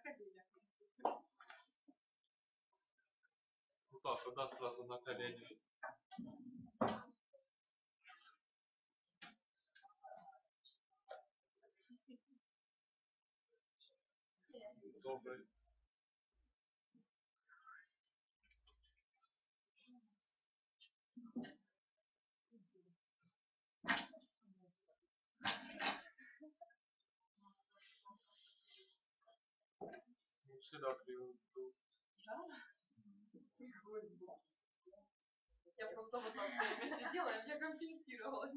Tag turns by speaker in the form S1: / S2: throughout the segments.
S1: коленях.
S2: Вот так, тогда сразу на колени. Добрый. Всегда криво был.
S1: Да? Я просто вот так все время сидела, и меня компенсировала.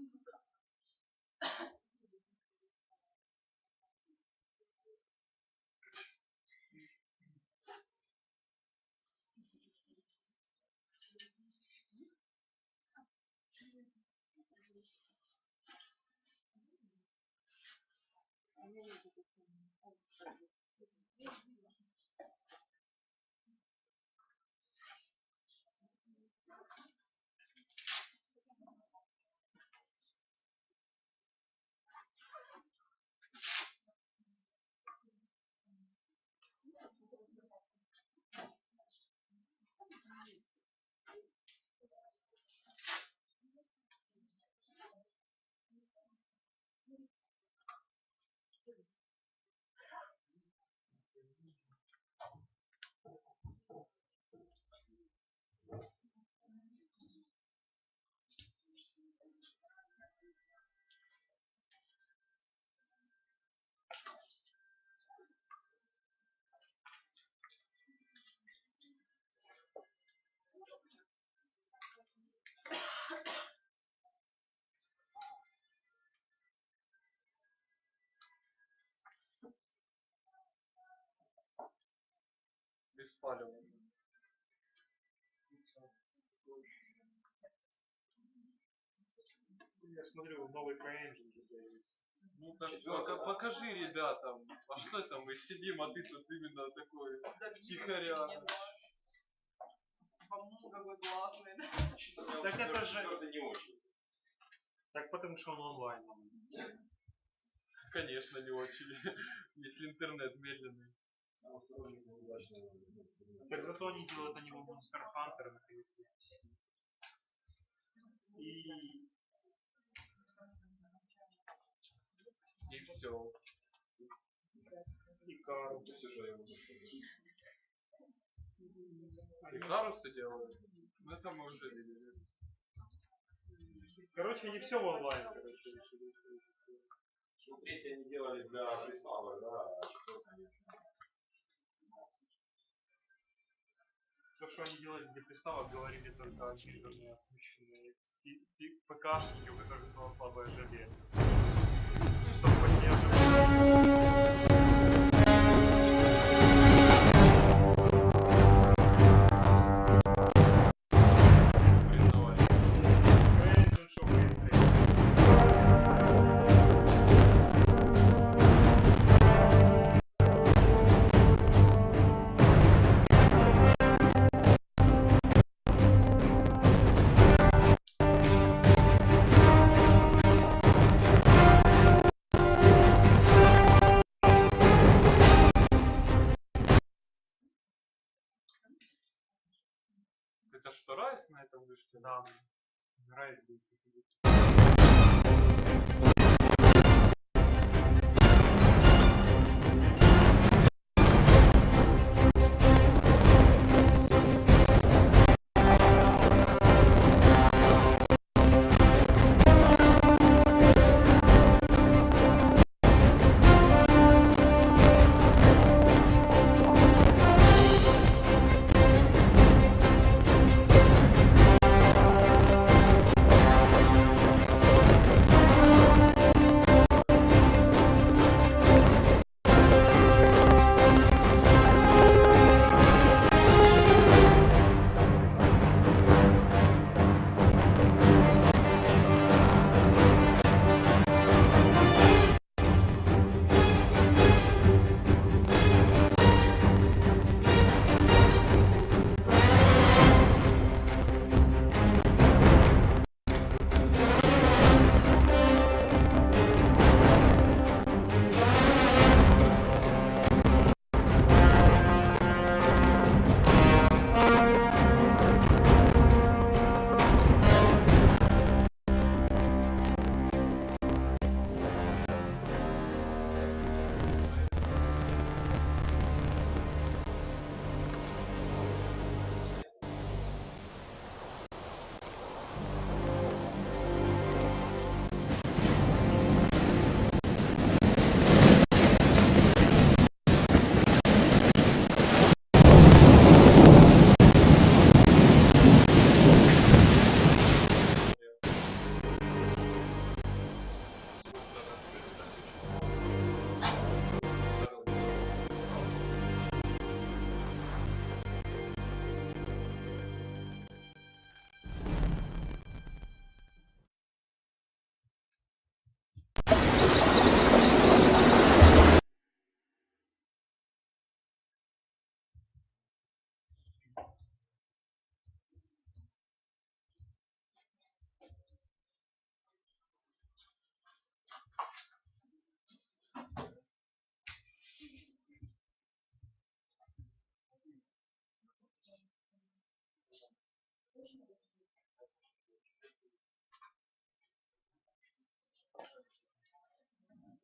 S2: Беспалевно.
S3: Я смотрю, новый CryEngine появился.
S2: Ну так покажи ребятам, а что это мы сидим, а ты тут именно такой тихоря.
S1: По-моему, какой классный, да?
S3: Так это же не очень. Так потому что он онлайн.
S2: Конечно, не очень, если интернет медленный.
S3: Так зато они делают на него Monster Hunter наконец-то.
S2: И все.
S3: И Кару.
S2: И Карусы делают. Ну это мы уже видели.
S3: Короче, они все в онлайн, короче.
S4: Третье они делали для приставок, да, а
S3: То, что они делали для приставок, говорили только обиженные, отпущенные ПКшники, у которых было слабое железо. Чтобы поддерживать.
S2: Это что, Райс на этом вышли?
S3: Да, Райс будет приходить.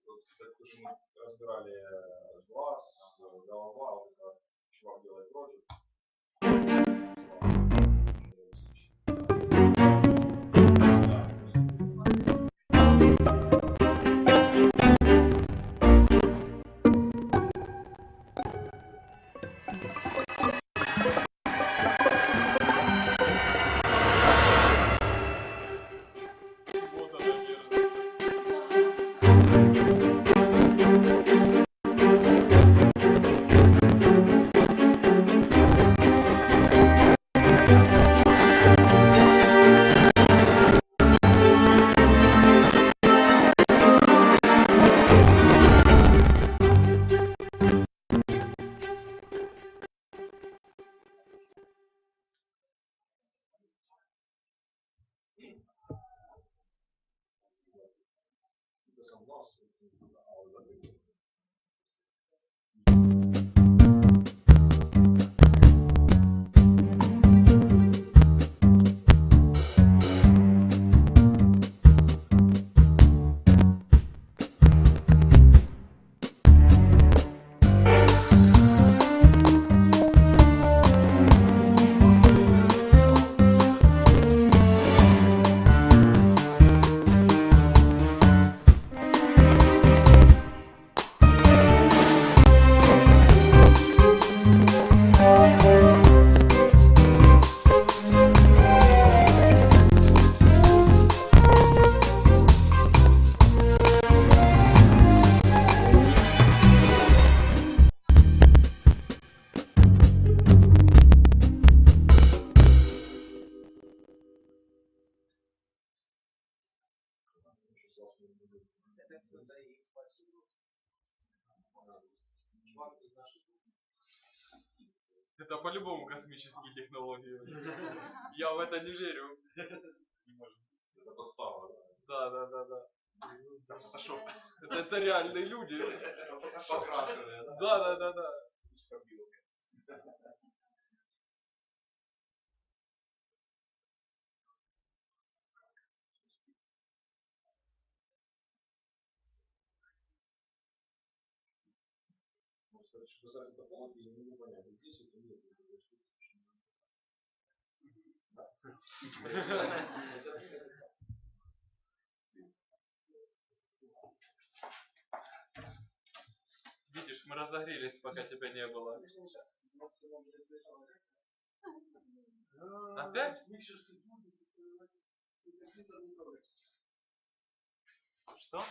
S4: Вот, кстати, то, что мы разбирали глаз, голова, вот это чувак делает рожи.
S2: Вот она держится.
S4: Это сам глаз, а вот это
S2: Это по-любому космические технологии. Я в это не верю.
S4: это подстава,
S2: Да.
S3: Да, фотошоп.
S2: Это реальные люди.
S4: покрашенные, да?
S2: Да.
S4: Ну, кстати, что касается топологии, я не могу понять, здесь это нет.
S2: Видишь, мы разогрелись, пока тебя не было. Опять? Что?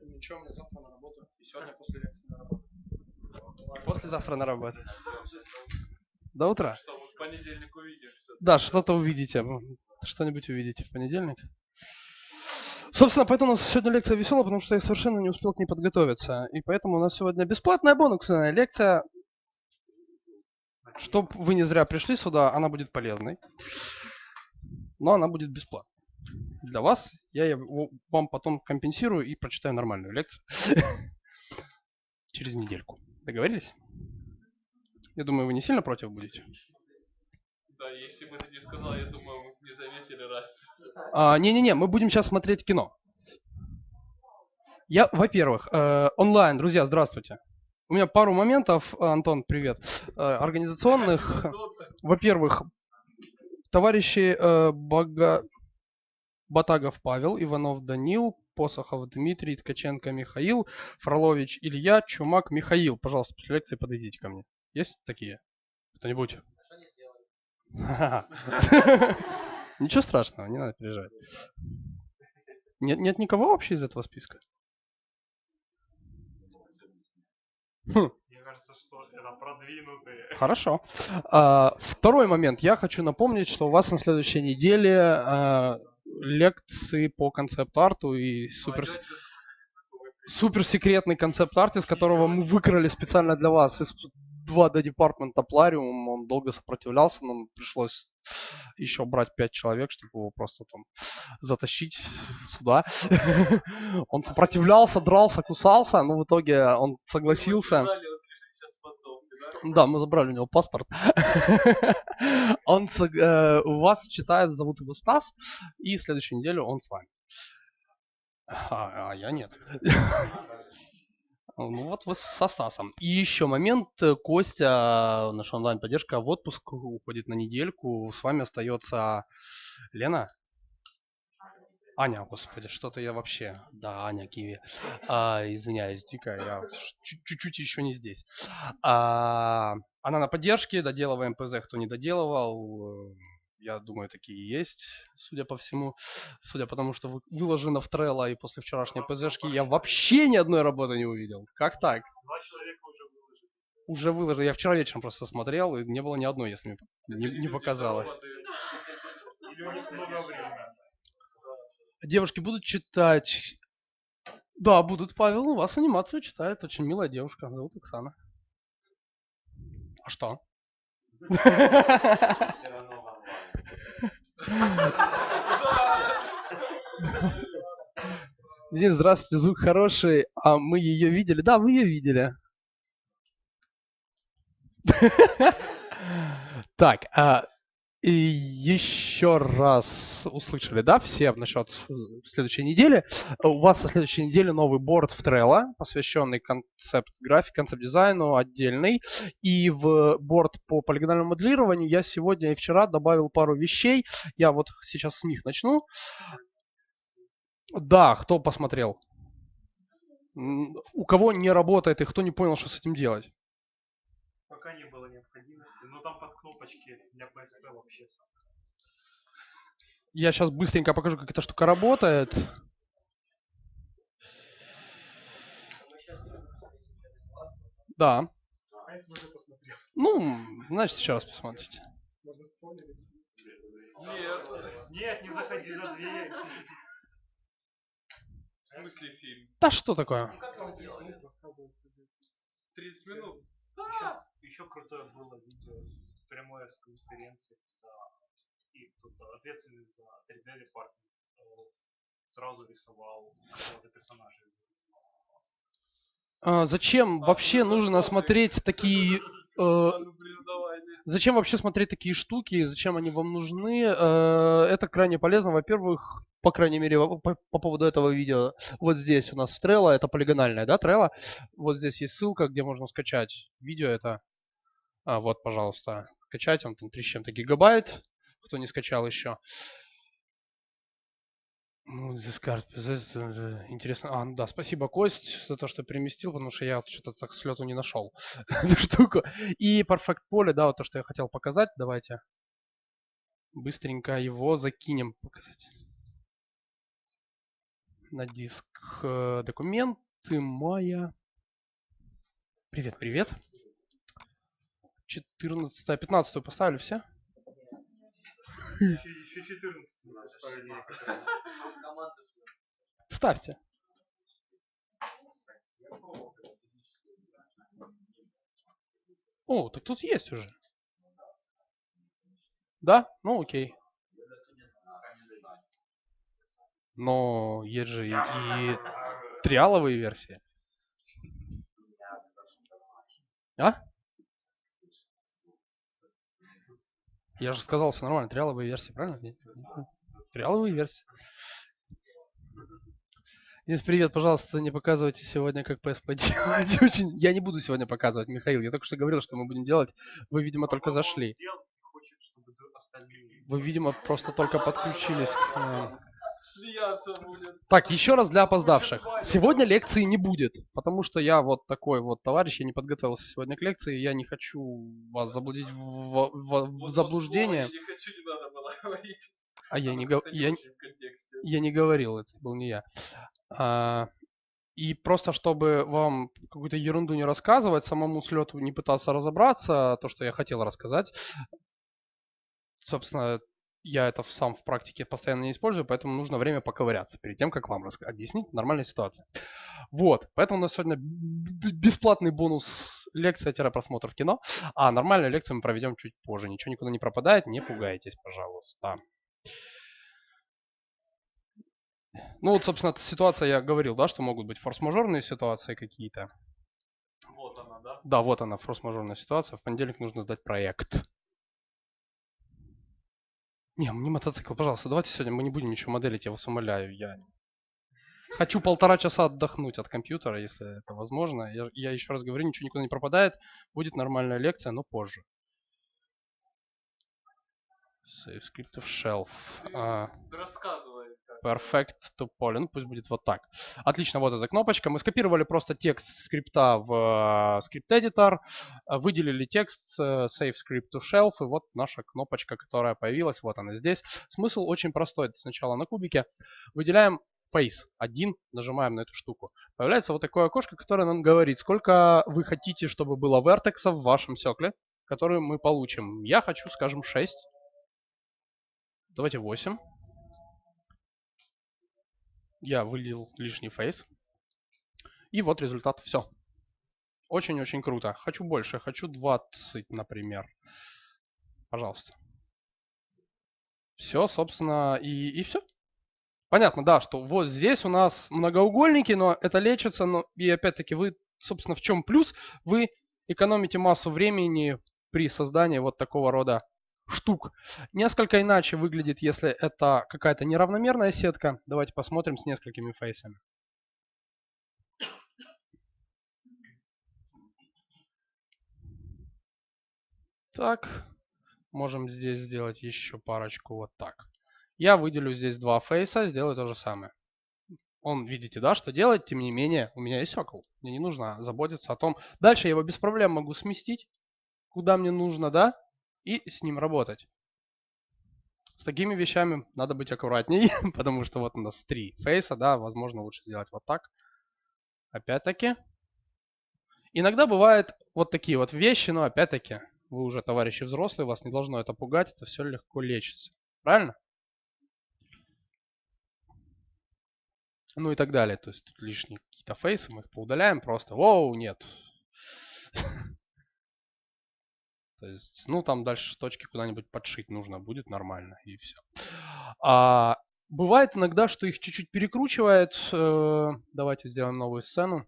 S5: Ничего, мне завтра на работу. И сегодня после лекции на работу. И послезавтра на работу. До утра.
S2: Что, мы в понедельник увидим все.
S5: Да, что-то увидите. Что-нибудь увидите в понедельник. Собственно, поэтому у нас сегодня лекция веселая, потому что я совершенно не успел к ней подготовиться. И поэтому у нас сегодня бесплатная бонусная лекция. Чтоб вы не зря пришли сюда, она будет полезной. Но она будет бесплатной. Для вас я вам потом компенсирую и прочитаю нормальную лекцию. Через недельку. Договорились? Я думаю, вы не сильно против будете?
S2: Да, если бы ты не сказал, я думаю, мы не заметили разницу.
S5: Не-не-не, мы будем сейчас смотреть кино. Во-первых, онлайн, друзья, здравствуйте. У меня пару моментов, Антон, привет, организационных. Во-первых, товарищи Батагов Павел, Иванов Данил, Посохов Дмитрий, Ткаченко Михаил, Фролович Илья, Чумак Михаил. Пожалуйста, после лекции подойдите ко мне. Есть такие? Кто-нибудь? Ничего страшного, не надо переживать. Нет никого вообще из этого списка?
S3: Мне кажется, что это продвинутые.
S5: Хорошо. Второй момент. Я хочу напомнить, что у вас на следующей неделе лекции по концепт-арту и суперсекретный концепт-арт, из которого мы выкрали специально для вас из 2D департмента Plarium. Он долго сопротивлялся, нам пришлось еще брать 5 человек, чтобы его просто там затащить сюда. Он сопротивлялся, дрался, кусался, но в итоге он согласился. Да, мы забрали у него паспорт. Он у вас читает, зовут его Стас, и следующую неделю он с вами. А я нет. Ну вот вы со Стасом. И еще момент. Костя, наша онлайн-поддержка, в отпуск уходит на недельку. С вами остается Лена. Аня, господи, что-то я вообще... Да, Аня, Киви. Извиняюсь, дико, я чуть-чуть еще не здесь. Она на поддержке, доделываем ПЗ, кто не доделывал. Я думаю, такие есть, судя по всему. Судя по тому, что выложено в Trello, и после вчерашней ПЗшки я вообще ни одной работы не увидел. Как так?
S3: 2 человека уже выложили.
S5: Уже выложено. Я вчера вечером просто смотрел, и не было ни одной, если мне не показалось.
S3: Или у них много времени.
S5: Девушки будут читать. Да, будут. Павел, у вас анимацию читает. Очень милая девушка. Зовут Оксана. А что? Денис, здравствуйте, звук хороший. А мы ее видели? Да, вы ее видели. Так, и еще раз услышали, да, все насчет следующей недели. У вас на следующей неделе новый борд в Trello, посвященный концепт-графике, концепт-дизайну отдельный. И в борд по полигональному моделированию я сегодня и вчера добавил пару вещей. Я вот сейчас с них начну. Да, кто посмотрел? У кого не работает и кто не понял, что с этим делать?
S3: Пока не было необходимости. Но там под кнопочки для PSP вообще сам.
S5: Я сейчас быстренько покажу, как эта штука работает. Да.
S3: А если уже посмотрел?
S5: Ну, значит, еще раз посмотрите.
S3: Можно спойлерить?
S2: Нет.
S3: Нет, не заходи за дверь.
S2: В смысле фильм?
S5: Да что такое?
S3: Там 30 минут рассказывают.
S2: 30 минут?
S3: Еще крутое было видео с прямой с конференции, когда и кто-то ответственный за 3D департмент сразу рисовал какого-то персонажа из
S5: Зачем вообще нужно смотреть такие... Зачем вообще смотреть такие штуки? Зачем они вам нужны? Это крайне полезно. Во-первых, по крайней мере, по поводу этого видео. Вот здесь у нас в Trello, это полигональная, да, Trello. Вот здесь есть ссылка, где можно скачать видео. Это, вот, пожалуйста, скачать. Он там 3 с чем-то гигабайт, кто не скачал еще. Ну, интересно. Ну да, спасибо, Кость, за то, что переместил, потому что я что-то так с лету не нашел эту штуку. И Perfect поле, да, вот то, что я хотел показать. Давайте быстренько его закинем. Показать. На диск документы, Майя. Привет, привет. 14, 15 поставили все?
S3: Еще 14 поставили.
S5: Ставьте. О, так тут есть уже. Да? Ну окей. Но есть же и триаловые версии. А? Я же сказал, все нормально. Триаловые версии, правильно? Триаловые версии. Денис, привет, пожалуйста, не показывайте сегодня, как PSP делать. Очень... Я не буду сегодня показывать, Михаил. Я только что говорил, что мы будем делать. Вы, видимо, только зашли. Вы, видимо, просто только подключились к нам. Так, еще раз для опоздавших. Сегодня лекции не будет, потому что я вот такой вот товарищ, я не подготовился сегодня к лекции, я не хочу вас заблудить в заблуждение. А я не говорил, это был не я. И просто чтобы вам какую-то ерунду не рассказывать, самому с лету не пытаться разобраться, то, что я хотел рассказать, собственно, я это сам в практике постоянно не использую, поэтому нужно время поковыряться перед тем, как вам объяснить нормальная ситуация. Вот, поэтому у нас сегодня бесплатный бонус лекция-просмотр кино, а нормальную лекцию мы проведем чуть позже. Ничего никуда не пропадает, не пугайтесь, пожалуйста. Ну вот, собственно, ситуация, я говорил, да, что могут быть форс-мажорные ситуации какие-то.
S3: Вот она, да?
S5: Да, вот она, форс-мажорная ситуация. В понедельник нужно сдать проект. Не мотоцикл, пожалуйста, давайте сегодня мы не будем ничего моделить, я вас умоляю. Я хочу 1,5 часа отдохнуть от компьютера, если это возможно. Я еще раз говорю, ничего никуда не пропадает. Будет нормальная лекция, но позже. Save script of shelf.
S2: Ты рассказывай.
S5: Perfect to poly. Ну, пусть будет вот так. Отлично, вот эта кнопочка. Мы скопировали просто текст скрипта в скрипт-эдитор, выделили текст Save script to shelf, и вот наша кнопочка, которая появилась, вот она здесь. Смысл очень простой. Сначала на кубике выделяем Face 1, нажимаем на эту штуку. Появляется вот такое окошко, которое нам говорит, сколько вы хотите, чтобы было вертексов в вашем сёкле, который мы получим. Я хочу, скажем, 6. Давайте 8. Я вылил лишний фейс. И вот результат. Все. Очень-очень круто. Хочу больше. Хочу 20, например. Пожалуйста. Все, собственно, и все. Понятно, да, что вот здесь у нас многоугольники, но это лечится. Но и опять-таки вы, собственно, в чем плюс? Вы экономите массу времени при создании вот такого рода штук. Несколько иначе выглядит, если это какая-то неравномерная сетка. Давайте посмотрим с несколькими фейсами. Так, можем здесь сделать еще парочку вот так. Я выделю здесь 2 фейса, сделаю то же самое. Он, видите, да, что делать, тем не менее, у меня есть сокол. Мне не нужно заботиться о том. Дальше я его без проблем могу сместить, куда мне нужно, да, и с ним работать. С такими вещами надо быть аккуратней, потому что вот у нас 3 фейса, да, возможно, лучше сделать вот так. Опять-таки. Иногда бывают вот такие вот вещи, но опять-таки, вы уже товарищи взрослые, вас не должно это пугать, это все легко лечится. Правильно? Ну и так далее. То есть тут лишние какие-то фейсы, мы их поудаляем просто. Воу, нет. То есть, ну там дальше точки куда-нибудь подшить нужно будет нормально и все. Бывает иногда, что их чуть-чуть перекручивает. Давайте сделаем новую сцену.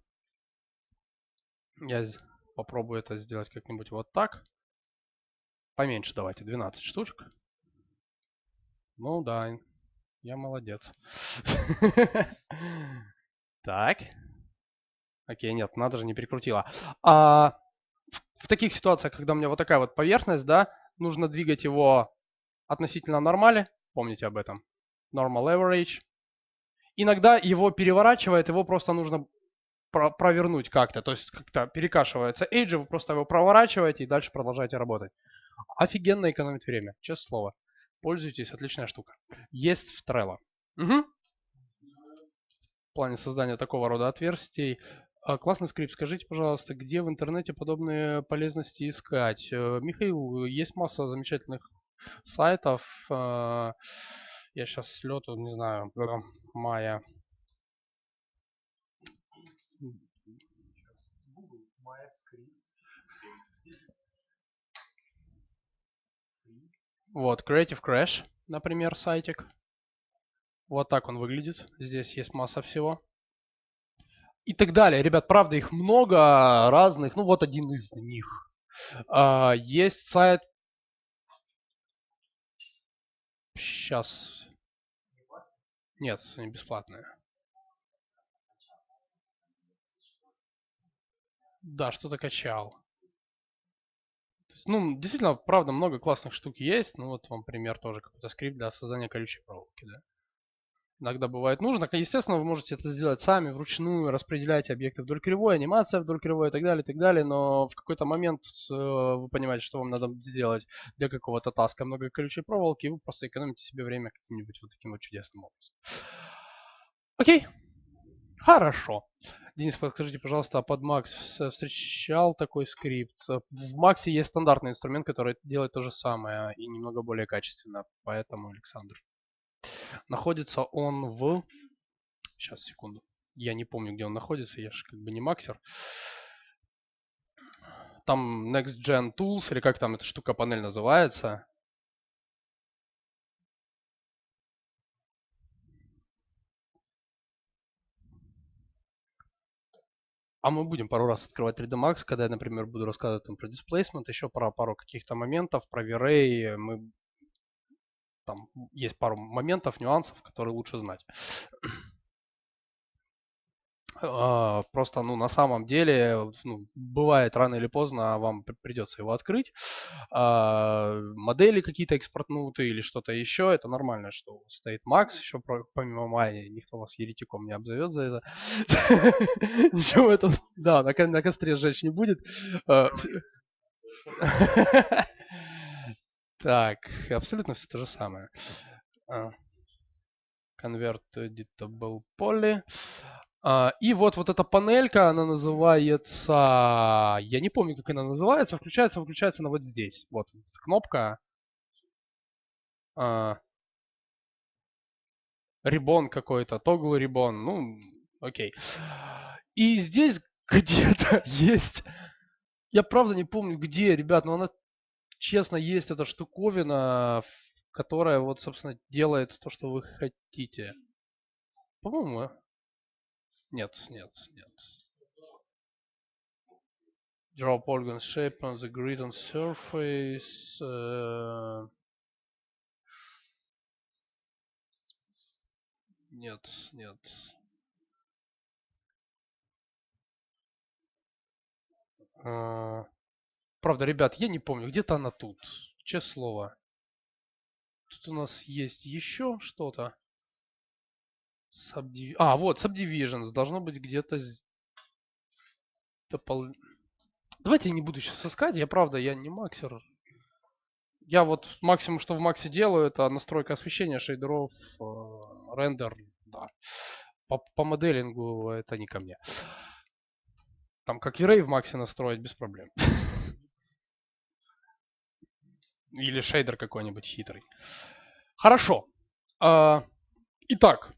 S5: Я попробую это сделать как-нибудь вот так. Поменьше давайте, 12 штучек. Ну да, я молодец. Так. Окей, нет, надо же не перекрутила. В таких ситуациях, когда у меня вот такая вот поверхность, да, нужно двигать его относительно нормали. Помните об этом. Normal average. Иногда его переворачивает, его просто нужно провернуть как-то. То есть как-то перекашивается эйджи, вы просто его проворачиваете и дальше продолжаете работать. Офигенно экономит время, честное слово. Пользуйтесь, отличная штука. Есть в Trello. Угу. В плане создания такого рода отверстий. Классный скрипт. Скажите, пожалуйста, где в интернете подобные полезности искать? Михаил, есть масса замечательных сайтов. Я сейчас с лету, не знаю, мая.
S3: Google, Maya Scripts.
S5: Вот, Creative Crash, например, сайтик. Вот так он выглядит. Здесь есть масса всего. И так далее. Ребят, правда, их много разных. Ну, вот один из них. Есть сайт... Сейчас. Нет, не бесплатные. Да, что-то качал. То есть, ну, действительно, правда, много классных штук есть. Ну, вот вам пример тоже. Какой-то скрипт для создания колючей проволоки, да. Иногда бывает нужно. Естественно, вы можете это сделать сами, вручную, распределять объекты вдоль кривой, анимация вдоль кривой и так далее, но в какой-то момент вы понимаете, что вам надо сделать для какого-то таска много колючей проволоки, и вы просто экономите себе время каким-нибудь вот таким вот чудесным образом. Окей. Хорошо. Денис, подскажите, пожалуйста, а под Max встречал такой скрипт? В Max есть стандартный инструмент, который делает то же самое и немного более качественно. Поэтому, Александр. Находится он в... Сейчас, секунду. Я не помню, где он находится. Я же как бы не максер. Там Next Gen Tools, или как там эта штука, панель называется. А мы будем пару раз открывать 3D Max, когда я, например, буду рассказывать там про displacement, еще про пару каких-то моментов, про V-Ray. Там есть пару моментов, нюансов, которые лучше знать. Просто, ну, на самом деле, ну, бывает рано или поздно вам придется его открыть. Модели какие-то экспортнутые или что-то еще, это нормально, что стоит Max, еще помимо Майи, никто вас еретиком не обзовет за это. Ничего в этом, да, на костре сжечь не будет. Так, абсолютно все то же самое. Convert to editable poly. И вот эта панелька, она называется... Я не помню, как она называется. Включается она вот здесь. Вот кнопка. Рибон какой-то. Toggle рибон. Ну, окей. И здесь где-то есть... Я правда не помню где, ребят, но она, честно, есть эта штуковина, которая вот, собственно, делает то, что вы хотите. По-моему... Нет. Draw polygon shape on the grid on surface. Нет. Правда, ребят, я не помню, где-то она тут. Честное слово. Тут у нас есть еще что-то. Вот, Subdivisions. Должно быть где-то... Давайте я не буду сейчас искать. Я не максер. Я вот максимум, что в Максе делаю, это настройка освещения, шейдеров, рендер. Да. По моделингу это не ко мне. Там как V-Ray в Максе настроить без проблем. Или шейдер какой-нибудь хитрый. Хорошо. Итак.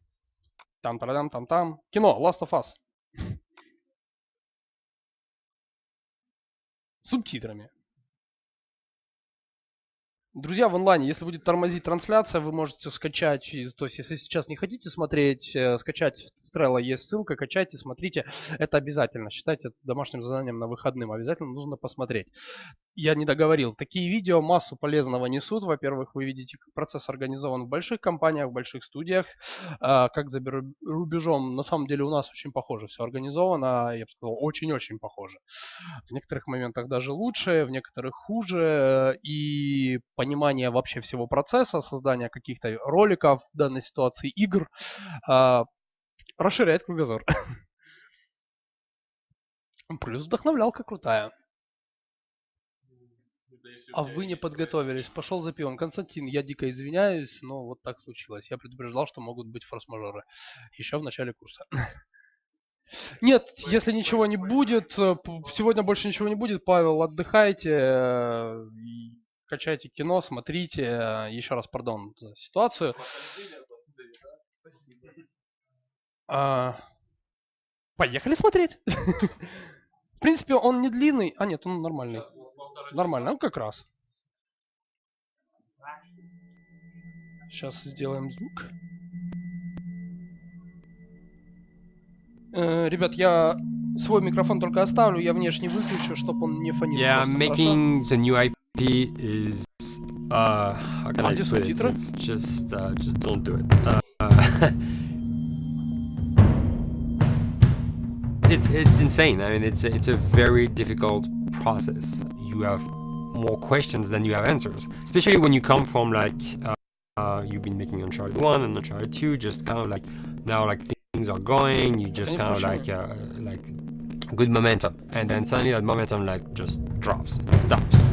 S5: Там. Кино. Last of Us. Субтитрами. Друзья, в онлайне, если будет тормозить трансляция, вы можете скачать, то есть если сейчас не хотите смотреть, скачать в Trello есть ссылка, качайте, смотрите. Это обязательно, считайте это домашним заданием на выходным, обязательно нужно посмотреть. Я не договорил. Такие видео массу полезного несут. Во-первых, вы видите, как процесс организован в больших компаниях, в больших студиях, как за рубежом. На самом деле у нас очень похоже все организовано, я бы сказал, очень-очень похоже. В некоторых моментах даже лучше, в некоторых хуже. И понимание вообще всего процесса, создания каких-то роликов, в данной ситуации игр, расширяет кругозор. Плюс вдохновлялка крутая. А вы не подготовились. Пошел за пивом. Константин, я дико извиняюсь, но вот так случилось. Я предупреждал, что могут быть форс-мажоры. Еще в начале курса. Нет, если ничего не будет, сегодня больше ничего не будет, Павел, отдыхайте, качайте кино, смотрите. Еще раз, пардон за ситуацию. Поехали смотреть. В принципе, он не длинный. А, нет, он нормальный. Нормально, ну как раз. Сейчас сделаем звук. Ребят, я свой микрофон только оставлю, я внешне выключу, чтобы он не фонил.
S6: Yeah, making the new IP is how can I put it? It's just don't do it. It's insane. I mean, it's a very difficult process. You have more questions than you have answers, especially when you come from like you've been making Uncharted 1 and Uncharted 2, just kind of like now like things are going, you just kind of like good momentum, and then suddenly that momentum like just drops, it stops.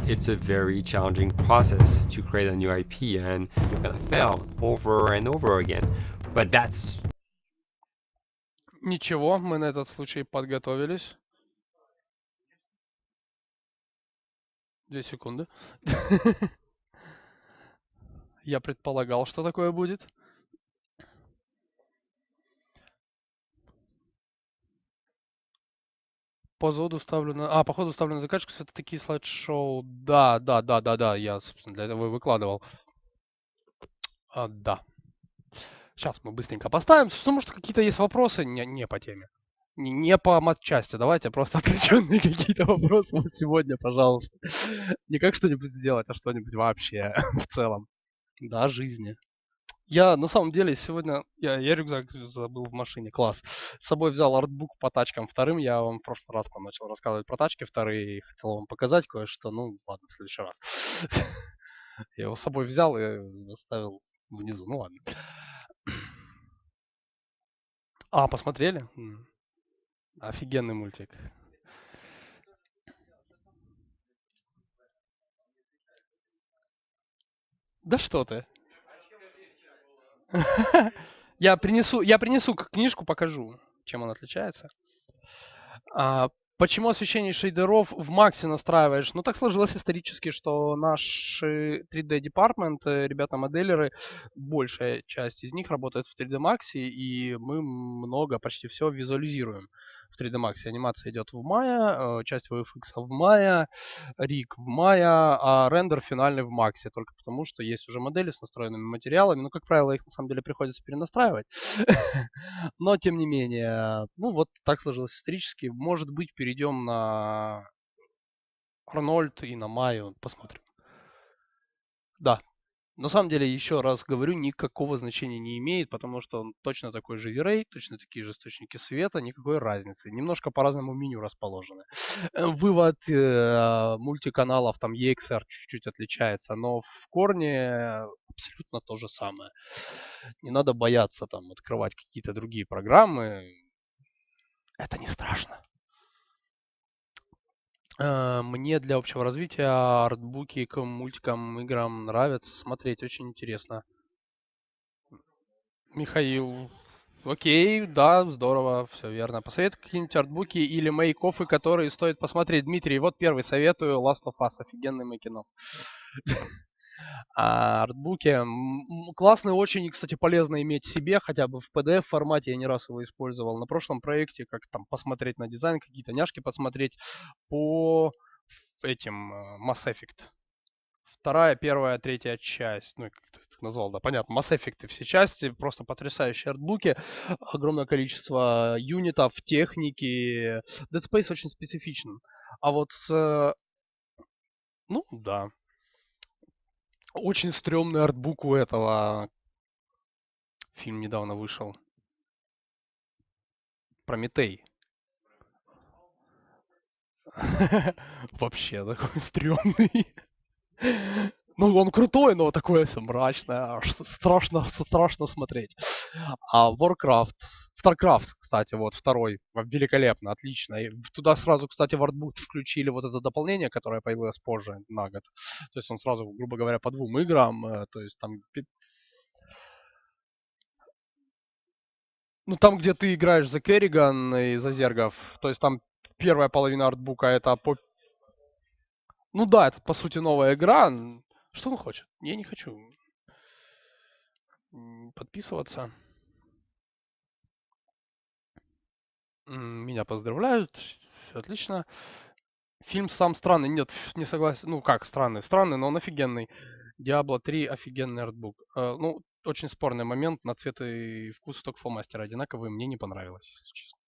S6: it's a very challenging process to create a new IP, and you're gonna fail over and over again. But that's
S5: Ничего, мы на этот случай подготовились. 2 секунды. Я предполагал, что такое будет. По зоду ставлю на... по ходу ставлю на закачку, это такие слайд-шоу. Да, я, собственно, для этого и выкладывал. Да. Сейчас мы быстренько поставим, потому что какие-то есть вопросы не по теме. Не по матчасти. Давайте просто отвлеченные какие-то вопросы вот сегодня, пожалуйста. Не как что-нибудь сделать, а что-нибудь вообще в целом. Да, жизни. Я на самом деле сегодня, я рюкзак забыл в машине, класс. С собой взял артбук по тачкам вторым, я вам в прошлый раз там начал рассказывать про тачки вторые, хотел вам показать кое-что, ну ладно, в следующий раз. Я его с собой взял и оставил внизу, ну ладно. Посмотрели? Офигенный мультик. Да что ты? Я принесу книжку, покажу, чем он отличается. Почему освещение шейдеров в Максе настраиваешь? Ну, так сложилось исторически, что наш 3D департмент, ребята-моделеры, большая часть из них работает в 3D Max, и мы много, почти все визуализируем в 3D Max. Анимация идет в мая, часть VFX в мая, риг в мая, а рендер финальный в Максе, только потому что есть уже модели с настроенными материалами. Ну, как правило, их на самом деле приходится перенастраивать. Но, тем не менее, ну вот так сложилось исторически. Может быть, перейдем на Арнольд и на Майю. Посмотрим. Да. На самом деле, еще раз говорю, никакого значения не имеет, потому что он точно такой же V-Ray, точно такие же источники света, никакой разницы. Немножко по-разному меню расположены. Вывод мультиканалов, там EXR чуть-чуть отличается, но в корне абсолютно то же самое. Не надо бояться там открывать какие-то другие программы. Это не страшно. Мне для общего развития артбуки к мультикам, играм нравятся смотреть. Очень интересно. Михаил. Окей, да, здорово, все верно. Посоветуй какие-нибудь артбуки или мейк-оффы, которые стоит посмотреть. Дмитрий, вот первый советую. Last of Us. Офигенный мейкинов. Артбуки классные, очень, кстати, полезно иметь себе, хотя бы в PDF формате, я не раз его использовал на прошлом проекте, как там посмотреть на дизайн, какие-то няшки посмотреть по этим Mass Effect. Вторая, первая, третья часть, ну, как ты их назвал, да, понятно, Mass Effect все части, просто потрясающие артбуки, огромное количество юнитов, техники. Dead Space очень специфичен. А вот, ну, да. Очень стрёмный артбук у этого. Фильм недавно вышел. Прометей. Вообще такой стрёмный. Ну, он крутой, но такое все мрачное. Аж страшно смотреть. Warcraft. StarCraft, кстати, вот второй. Великолепно, отлично. И туда сразу, кстати, в артбук включили вот это дополнение, которое появилось позже на год. То есть он сразу, грубо говоря, по 2 играм. То есть там... Ну, там, где ты играешь за Керриган и за Зергов, то есть там первая половина артбука это по... Ну да, это по сути новая игра. Что он хочет? Я не хочу подписываться. Меня поздравляют. Все отлично. Фильм сам странный. Нет, не согласен. Ну как странный? Странный, но он офигенный. Diablo 3 офигенный артбук. Ну, очень спорный момент. На цвет и вкус только фломастера одинаковые. Мне не понравилось, если честно.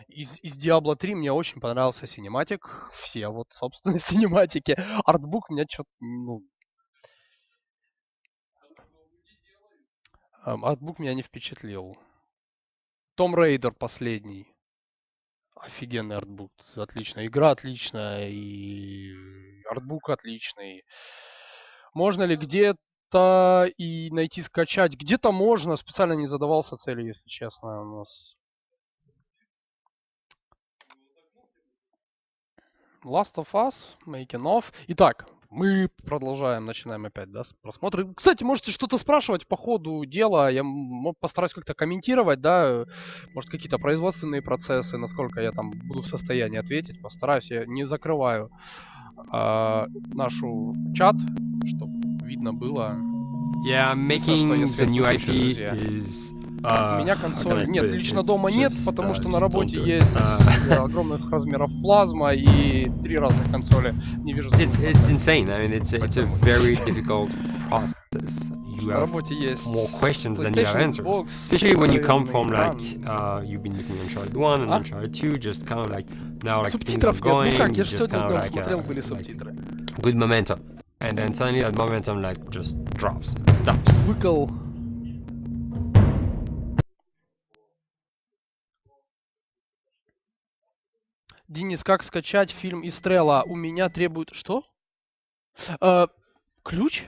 S5: Из Diablo 3 мне очень понравился синематик. Все вот, собственно, синематики. Артбук меня что-то, ну... Артбук меня не впечатлил. Том Рейдер последний. Офигенный артбук. Отлично. Игра отличная. И артбук отличный. Можно ли где-то и найти, скачать? Где-то можно. Специально не задавался целью, если честно. У нас... Last of Us, Making of. Итак, Мы продолжаем, начинаем опять, да, с просмотра. Кстати, можете что-то спрашивать по ходу дела. Я постараюсь как-то комментировать, да, может, какие-то производственные процессы, насколько я там буду в состоянии ответить. Постараюсь, я не закрываю нашу чат, чтобы видно было.
S6: Yeah,
S5: Единственное,
S6: making
S5: что если
S6: the new
S5: выключу,
S6: IP
S5: друзья.
S6: is
S5: У
S6: how
S5: меня
S6: can I
S5: консоль
S6: put
S5: нет,
S6: it?
S5: лично
S6: It's
S5: дома нет,
S6: just,
S5: потому что на
S6: just don't
S5: работе
S6: do it.
S5: есть огромных размеров плазма и 3 разных консоли. Не вижу смысла.
S6: It's insane. I mean, it's a
S5: Поэтому.
S6: very difficult process. You
S5: На
S6: have
S5: работе есть
S6: more questions than you have
S5: PlayStation,
S6: answers.
S5: Xbox,
S6: Especially when you come
S5: здоровенный
S6: from like
S5: экран.
S6: you've been making Uncharted 1 and
S5: А?
S6: Uncharted 2, just kind of like now like things are
S5: Субтитров нет. Ну как,
S6: going,
S5: я
S6: you
S5: же
S6: just
S5: сегодня
S6: kind of
S5: днем
S6: like
S5: смотрел, были
S6: like
S5: субтитры.
S6: good momentum, and then suddenly that momentum like just drops, it stops.
S5: Выкл. Денис, как скачать фильм Истрела? У меня требует... Что? Ключ?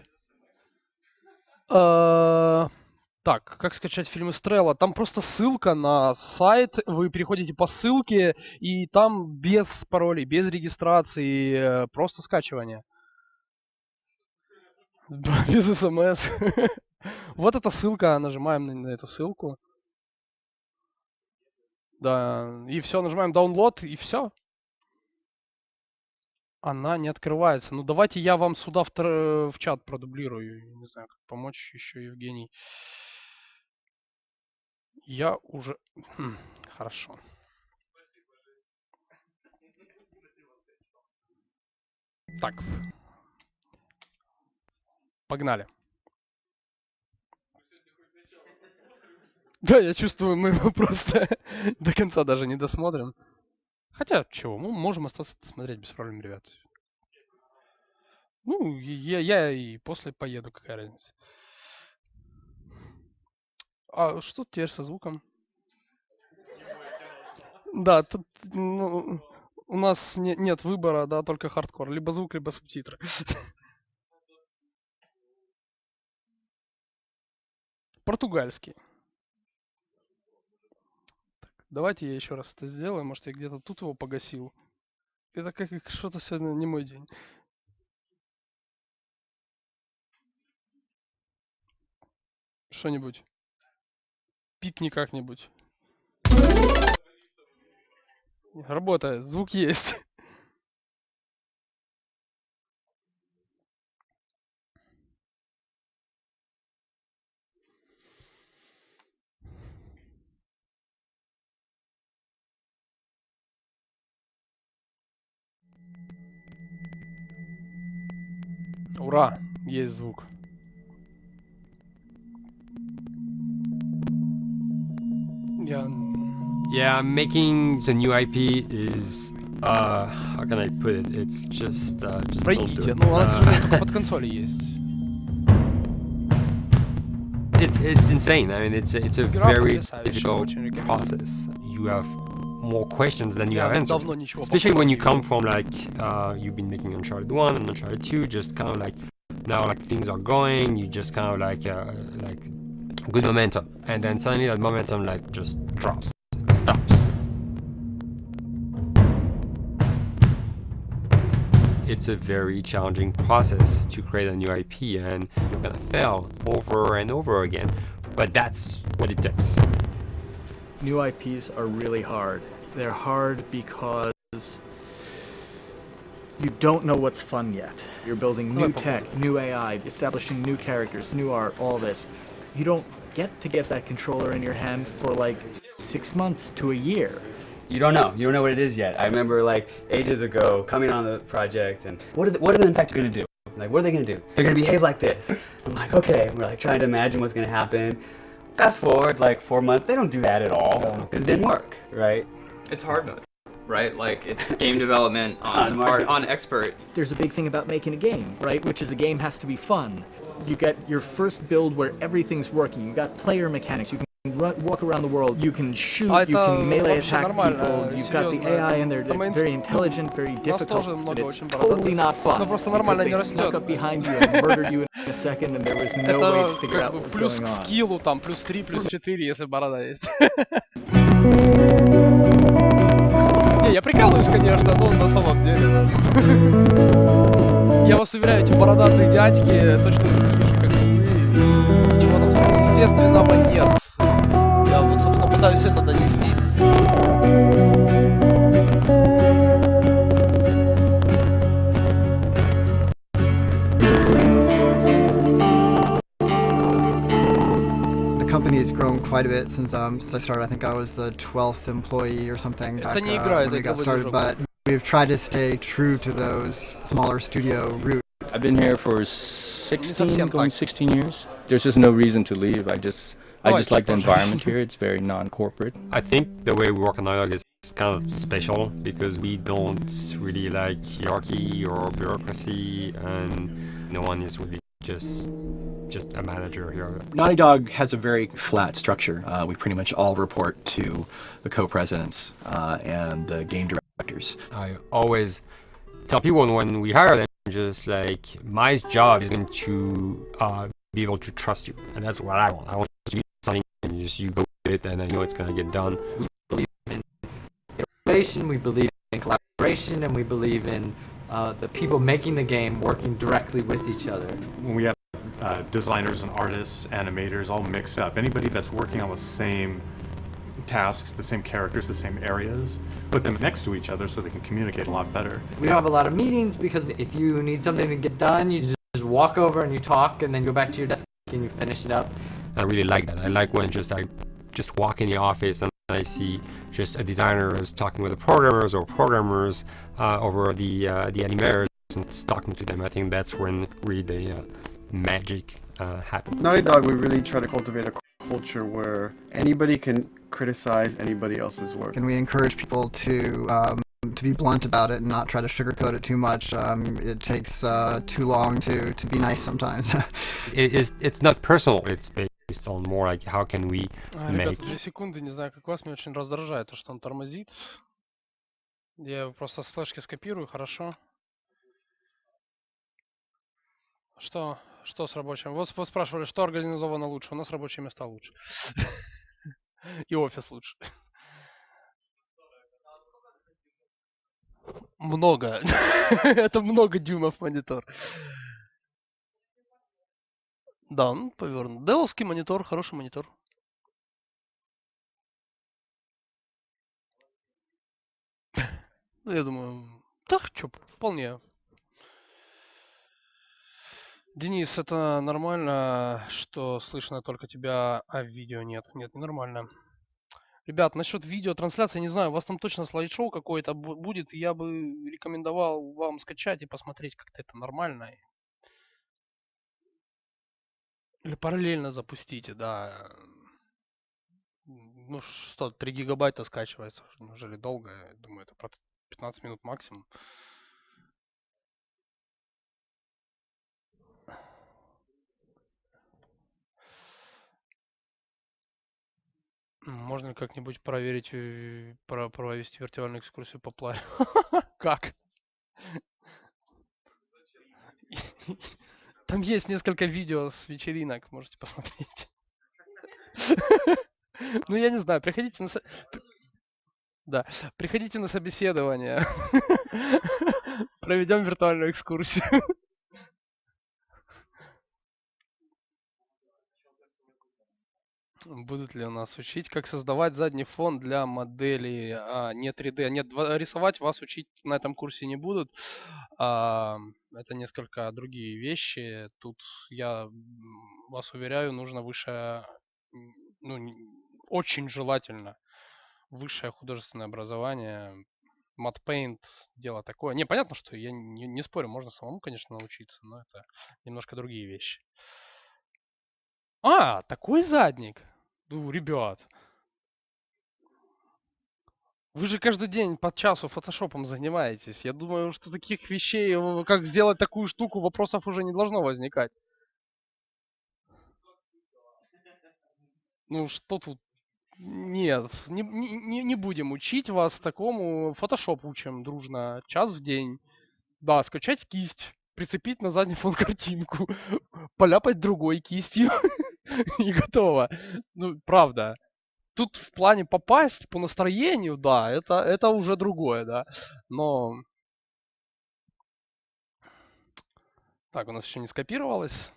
S5: Так, как скачать фильм Истрела? Там просто ссылка на сайт, вы переходите по ссылке, и там без паролей, без регистрации, просто скачивание. Без смс. Вот эта ссылка, нажимаем на эту ссылку. Да, и все, нажимаем download, и все. Она не открывается. Ну давайте я вам сюда в чат продублирую. Не знаю, как помочь еще, Евгений. Я уже... Хорошо. Так. Погнали. Да, я чувствую, мы его просто до конца даже не досмотрим. Хотя, чего, мы можем остаться досмотреть без проблем, ребят. Ну, я и после поеду, какая разница. А что теперь со звуком? Да, тут ну, у нас нет выбора, да, только хардкор. Либо звук, либо субтитры. Португальский. Так, давайте я еще раз это сделаю. Может, я где-то тут его погасил. Это как что-то сегодня не мой день. Что-нибудь. Пикни как-нибудь. Работает, звук есть. Ура, есть звук.
S6: Yeah, making the new IP is how can I put it? It's just don't do
S5: Пройдите.
S6: it.
S5: Ну, она, к сожалению, только под консоли есть.
S6: It's insane. I mean, it's a
S5: Игра
S6: very
S5: потрясающая,
S6: difficult
S5: очень рекомендую.
S6: process. You have more questions than you
S5: Я
S6: have answers.
S5: давно ничего
S6: Especially when you
S5: похожего
S6: come from like you've been making Uncharted 1 and Uncharted 2, just kind of like now like things are going, you just kind of like good momentum, and then suddenly that momentum like just drops, it stops. It's a very challenging process to create a new IP, and you're gonna fail over and over again, but that's what it takes.
S7: New IPs are really hard. They're hard because you don't know what's fun yet. You're building new tech, new AI, establishing new characters, new art, all this. You don't get to get that controller in your hand for like 6 months to a year.
S8: You don't know. You don't know what it is yet. I remember like ages ago coming on the project and what are the infected going to do? Like, what are they going to do? They're going to behave like this. I'm like, okay. We're like trying to imagine what's going to happen. Fast forward like 4 months, they don't do that at all because it didn't work, right?
S9: It's hard mode, right? Like it's game development on expert.
S7: There's a big thing about making a game, right? Which is a game has to be fun. You get your first build where everything's working. You got player mechanics. You can walk around the world. You can shoot. You can melee attack people. You've got the AI, and they're very intelligent, very difficult. And it's totally not fun because they snuck up behind you and murdered you in a second, and there was no way to figure out what was
S5: плюс
S7: going
S5: к
S7: on.
S5: скиллу, там, плюс 3, плюс 4, если борода есть. Не, я прикалываюсь, конечно, но на самом деле, да. Я вас уверяю, эти бородатые дядьки точно такие же, как и вы. Ничего там сверхъестественного нет. Я вот, собственно, пытаюсь это донести.
S10: The company has grown quite a bit since I started. I think I was the 12th employee or something back
S5: Это не игра,
S10: when
S5: это
S10: we got started.
S5: игровой
S10: But we've tried to stay true to those smaller studio roots.
S11: I've been here for 16, going 16 years. There's just no reason to leave. I just like the environment here. It's very non-corporate.
S6: I think the way we work on Dialogue is kind of special because we don't really like hierarchy or bureaucracy, and no one is really just a manager here.
S12: Naughty Dog has a very flat structure. We pretty much all report to the co-presidents and the game directors.
S6: I always tell people when we hire them, just like, my job is going to be able to trust you, and that's what I want. I want you to do something and you go with it, and I know it's going to get done.
S13: We believe in innovation, we believe in collaboration, and we believe in the people making the game working directly with each other.
S14: When we have designers and artists, animators, all mixed up, anybody that's working on the same tasks, the same characters, the same areas, put them next to each other so they can communicate a lot better.
S13: We don't have a lot of meetings because if you need something to get done, you just walk over and you talk and then go back to your desk and you finish it up.
S6: I really like that. I like when I just walk in the office and I see just a designer is talking with the programmers or programmers over the animators and talking to them. I think that's when really the magic happens.
S15: Naughty Dog, we really try to cultivate a culture where anybody can criticize anybody else's work.
S10: And we encourage people to be blunt about it and not try to sugarcoat it too much. It takes too long to be nice sometimes.
S6: It's not personal. It's based on more like how can we make.
S5: Ребята, 2 секунды, не знаю, как вас, меня очень раздражает то, что он тормозит. Я его просто с флешки скопирую, хорошо. Что с рабочим? Вот спрашивали, что организовано лучше. У нас рабочие места лучше. И офис лучше. Много. Это много дюймов монитор. Да, он повернут. Деловский монитор, хороший монитор. Ну, я думаю, так, чё, вполне. Денис, это нормально, что слышно только тебя, а видео нет? Нет, не нормально. Ребят, насчет видеотрансляции, не знаю, у вас там точно слайд-шоу какое-то будет. Я бы рекомендовал вам скачать и посмотреть, как-то это нормально. Или параллельно запустите, да. Ну что, 3 гигабайта скачивается. Неужели долго? Я думаю, это 15 минут максимум. Можно ли как-нибудь проверить, провести виртуальную экскурсию по плане? Как? Там есть несколько видео с вечеринок, можете посмотреть. Ну, я не знаю, приходите на... Да, приходите на собеседование. Проведем виртуальную экскурсию. Будут ли у нас учить, как создавать задний фон для моделей не 3D? Нет, рисовать вас учить на этом курсе не будут. Это несколько другие вещи. Тут я вас уверяю, нужно высшее, ну, очень желательно высшее художественное образование. Matte Paint дело такое. Не, понятно, что я не спорю, можно самому, конечно, научиться, но это немножко другие вещи. Такой задник. Ну, ребят. Вы же каждый день по часу фотошопом занимаетесь. Я думаю, что таких вещей, как сделать такую штуку, вопросов уже не должно возникать. Ну, что тут? Нет, не будем учить вас такому. Фотошоп учим дружно, час в день. Да, скачать кисть, прицепить на задний фон картинку, поляпать другой кистью и готово. Ну, правда. Тут в плане попасть по настроению, да, это уже другое, да. Но Так, у нас еще не скопировалось.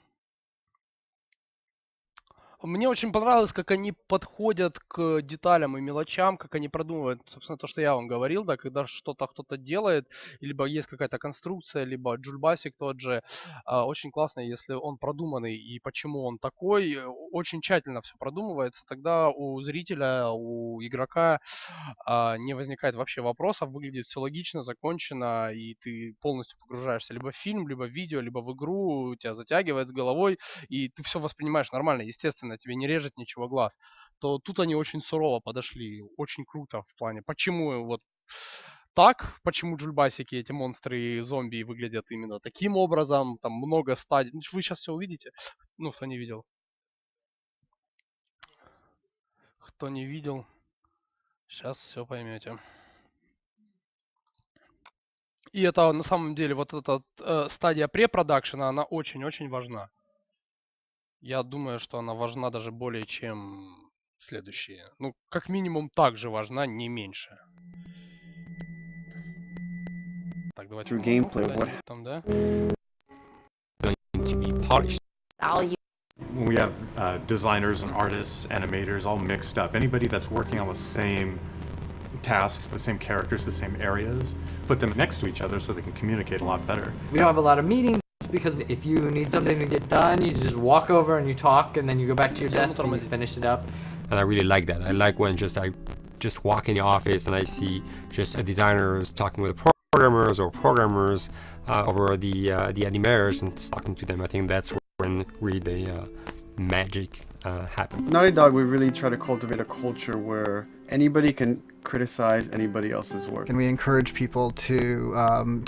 S5: Мне очень понравилось, как они подходят к деталям и мелочам, как они продумывают, собственно, то, что я вам говорил, да, когда что-то кто-то делает, либо есть какая-то конструкция, либо джульбасик тот же, очень классно, если он продуманный и почему он такой, очень тщательно все продумывается, тогда у зрителя, у игрока не возникает вообще вопросов, выглядит все логично, закончено, и ты полностью погружаешься либо в фильм, либо в видео, либо в игру, тебя затягивает с головой, и ты все воспринимаешь нормально, естественно, тебе не режет ничего глаз, то тут они очень сурово подошли, очень круто в плане, почему вот так, почему джульбасики, эти монстры и зомби выглядят именно таким образом, там много стадий, ну, вы сейчас все увидите, ну, кто не видел. Кто не видел, сейчас все поймете. И это на самом деле вот эта стадия препродакшена, она очень-очень важна. Я думаю, что она важна даже более, чем следующие. Ну, как минимум, так же важна, не меньше. Так, давайте там, да?
S14: We have designers and artists, animators, all mixed up. Anybody that's working on the same tasks, the same characters, the same areas, put them next to each other so they can communicate a lot better.
S13: We don't have a lot of meetings because if you need something to get done, you just walk over and you talk, and then you go back to your desk and you finish it up.
S6: And I really like that. I like when I just walk in the office and I see just designers talking with programmers or programmers over the animators and talking to them. I think that's when really the magic happens.
S15: Naughty Dog, we really try to cultivate a culture where anybody can criticize anybody else's work.
S10: And we encourage people to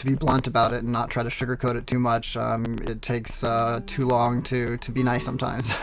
S10: be blunt about it and not try to sugarcoat it too much. It takes too long to be nice sometimes.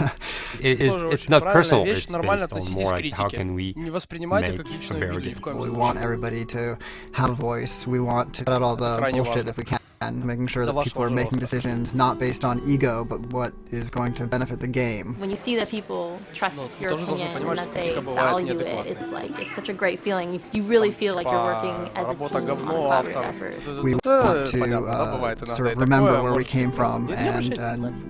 S6: It's not personal, it's based on more like how can we make a better game.
S10: We want everybody to have a voice. We want to cut out all the bullshit if we can. Making sure that people are making decisions not based on ego, but what is going to benefit the game.
S16: When you see that people trust your opinion and that they value it, it's such a great feeling. You really feel like you're working as a team on a collaborative effort.
S10: We want to sort of remember where we came from and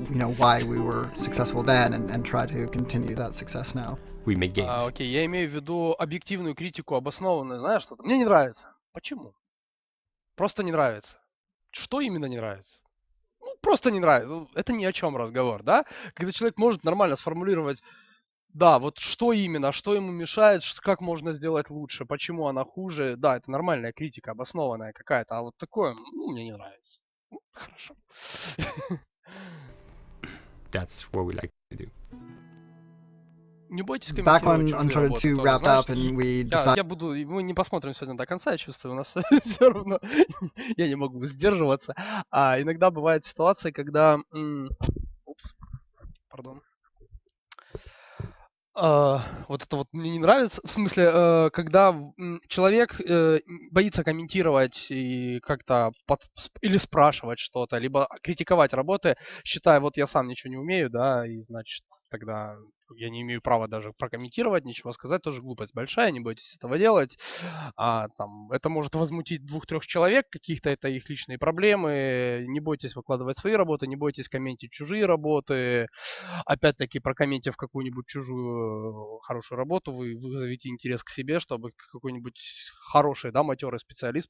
S10: you know why we were successful then and try to continue that success now.
S6: We make games.
S5: Окей, я имею в виду объективную критику, обоснованную. Знаешь что-то? Мне не нравится. Почему? Просто не нравится. Что именно не нравится? Ну, просто не нравится. Это ни о чем разговор, да? Когда человек может нормально сформулировать, да, вот что именно, что ему мешает, как можно сделать лучше, почему она хуже. Да, это нормальная критика, обоснованная какая-то. А вот такое, ну, мне не нравится. Ну, хорошо.
S6: That's what we like to do.
S5: Не бойтесь
S10: Back
S5: комментировать
S10: on
S5: чужие
S10: Uncharted
S5: работы
S10: 2
S5: тоже,
S10: wrapped
S5: знаешь,
S10: up and we
S5: я
S10: decided...
S5: буду, мы не посмотрим сегодня до конца, я чувствую, у нас все равно, я не могу сдерживаться. А иногда бывает ситуация, когда, пардон, вот это вот мне не нравится, в смысле, когда человек боится комментировать и как-то или спрашивать что-то, либо критиковать работы, считая, вот я сам ничего не умею, да, и значит тогда я не имею права даже прокомментировать, ничего сказать, тоже глупость большая, не бойтесь этого делать. Там, это может возмутить 2-3 человек, каких-то это их личные проблемы, не бойтесь выкладывать свои работы, не бойтесь комментить чужие работы. Опять-таки, прокомментив какую-нибудь чужую хорошую работу, вы вызовете интерес к себе, чтобы какой-нибудь хороший, да, матерый специалист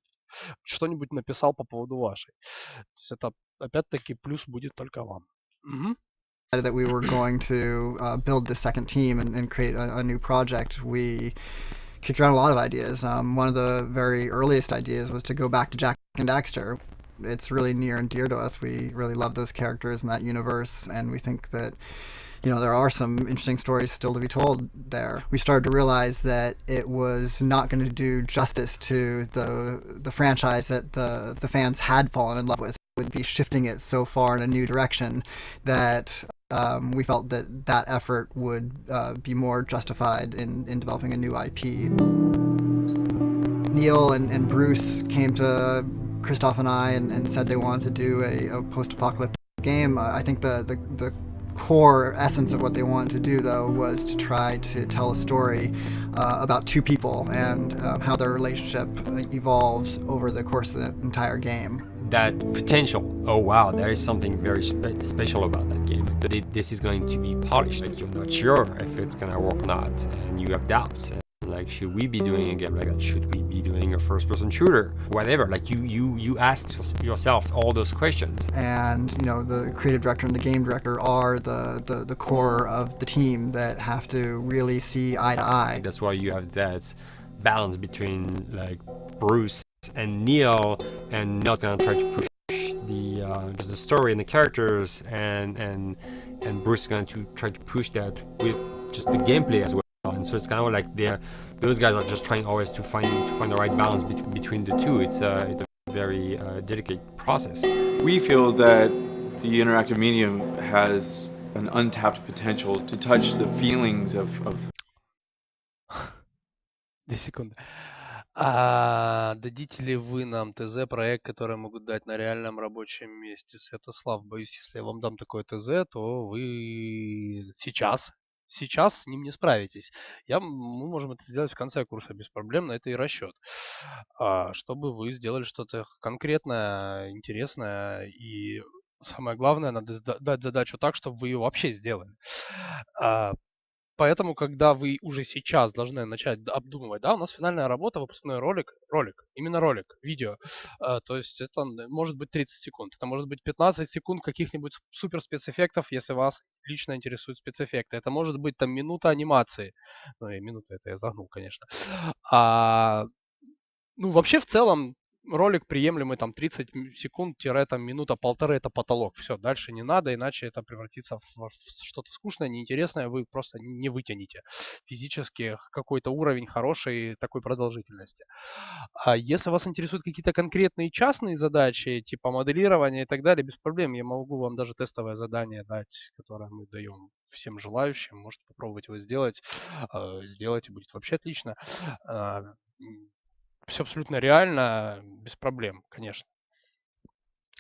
S5: что-нибудь написал по поводу вашей. То есть это, опять-таки, плюс будет только вам. Угу.
S10: That we were going to build the second team and create a new project, we kicked around a lot of ideas. One of the very earliest ideas was to go back to Jack and Daxter. It's really near and dear to us. We really love those characters in that universe, and we think that, you know, there are some interesting stories still to be told there. We started to realize that it was not going to do justice to the franchise that the fans had fallen in love with. It would be shifting it so far in a new direction that we felt that that effort would be more justified in developing a new IP. Neil and Bruce came to Christoph and I and said they wanted to do a post-apocalyptic game. I think the core essence of what they wanted to do, though, was to try to tell a story about two people and how their relationship evolved over the course of the entire game.
S6: That potential oh wow, there is something very special about that game. This is going to be polished. Like you're not sure if it's gonna work or not, and you have doubts. And like, should we be doing a game like that? Should we be doing a first-person shooter? Whatever. Like you ask yourselves all those questions.
S10: And the creative director and the game director are the core of the team that have to really see eye to eye.
S6: That's why you have that balance between like Bruce and Neil, and Neil's gonna try to push just the story and the characters, and Bruce is going to try to push that with just the gameplay as well. And so it's kind of like those guys are just trying always to find the right balance between the two. It's a very delicate process.
S17: We feel that the interactive medium has an untapped potential to touch the feelings of
S5: 2 секунды. Дадите ли вы нам ТЗ проект, который могут дать на реальном рабочем месте? Святослав, боюсь, если я вам дам такое ТЗ, то вы сейчас с ним не справитесь. Мы можем это сделать в конце курса без проблем, на это и расчет. Чтобы вы сделали что-то конкретное, интересное, и самое главное, надо дать задачу так, чтобы вы ее вообще сделали. Поэтому, когда вы уже сейчас должны начать обдумывать, да, у нас финальная работа, выпускной ролик, именно ролик, видео, то есть это может быть 30 секунд, это может быть 15 секунд каких-нибудь супер спецэффектов, если вас лично интересуют спецэффекты, это может быть там минута анимации, ну и минута это я загнул, конечно. Вообще в целом ролик приемлемый там 30 секунд-там минута-полторы это потолок. Все, дальше не надо, иначе это превратится в что-то скучное, неинтересное, вы просто не вытянете физически какой-то уровень хорошей такой продолжительности. А если вас интересуют какие-то конкретные частные задачи, типа моделирования и так далее, без проблем, я могу вам даже тестовое задание дать, которое мы даем всем желающим. Можете попробовать его сделать. Сделайте, будет вообще отлично. Все абсолютно реально, без проблем, конечно.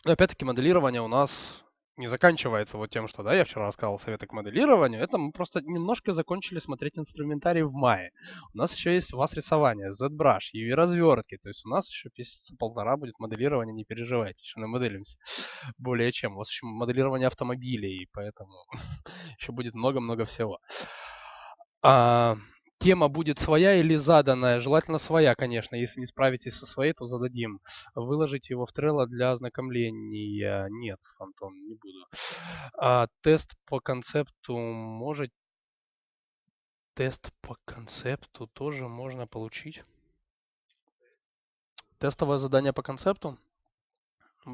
S5: Но опять-таки моделирование у нас не заканчивается вот тем, что, да, я вчера рассказывал советы к моделированию. Это мы просто немножко закончили смотреть инструментарий в мае. У нас еще есть у вас рисование, ZBrush, UV-развертки. То есть у нас еще месяца полтора будет моделирование, не переживайте, еще намоделимся. Более чем. У вас еще моделирование автомобилей, поэтому еще будет много-много всего. Тема будет своя или заданная? Желательно своя, конечно. Если не справитесь со своей, то зададим. Выложите его в Trello для ознакомления. Нет, Антон, не буду. Тест по концепту может... Тест по концепту тоже можно получить. Тестовое задание по концепту.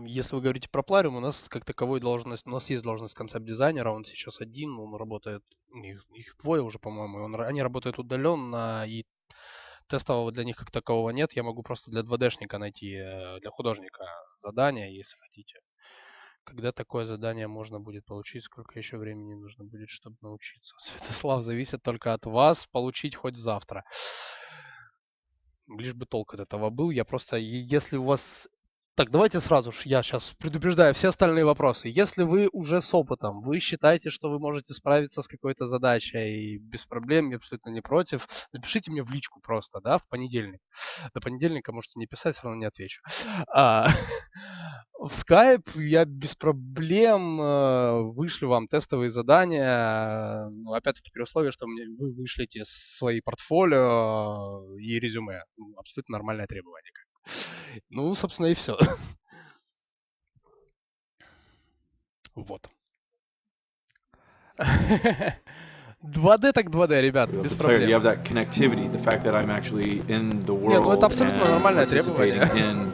S5: Если вы говорите про Plarium, у нас как таковой должность, у нас есть должность концепт-дизайнера, он сейчас один, он работает, их двое уже, по-моему, они работают удаленно, и тестового для них как такового нет, я могу просто для 2D-шника найти, для художника задание, если хотите. Когда такое задание можно будет получить, сколько еще времени нужно будет, чтобы научиться? Святослав, зависит только от вас, получить хоть завтра. Лишь бы толк от этого был, я просто, если у вас... Так, давайте сразу же, я сейчас предупреждаю все остальные вопросы. Если вы уже с опытом, вы считаете, что вы можете справиться с какой-то задачей без проблем, я абсолютно не против, напишите мне в личку просто, да, в понедельник. До понедельника можете не писать, все равно не отвечу. В Skype я без проблем вышлю вам тестовые задания, опять-таки при условии, что вы вышлете свои портфолио и резюме. Абсолютно нормальное требование. Ну, собственно, и все. Вот. 2D так 2D, ребят, без проблем.
S17: You have that connectivity, the fact that I'm actually in the world
S5: ну это абсолютно нормальное требование.
S17: in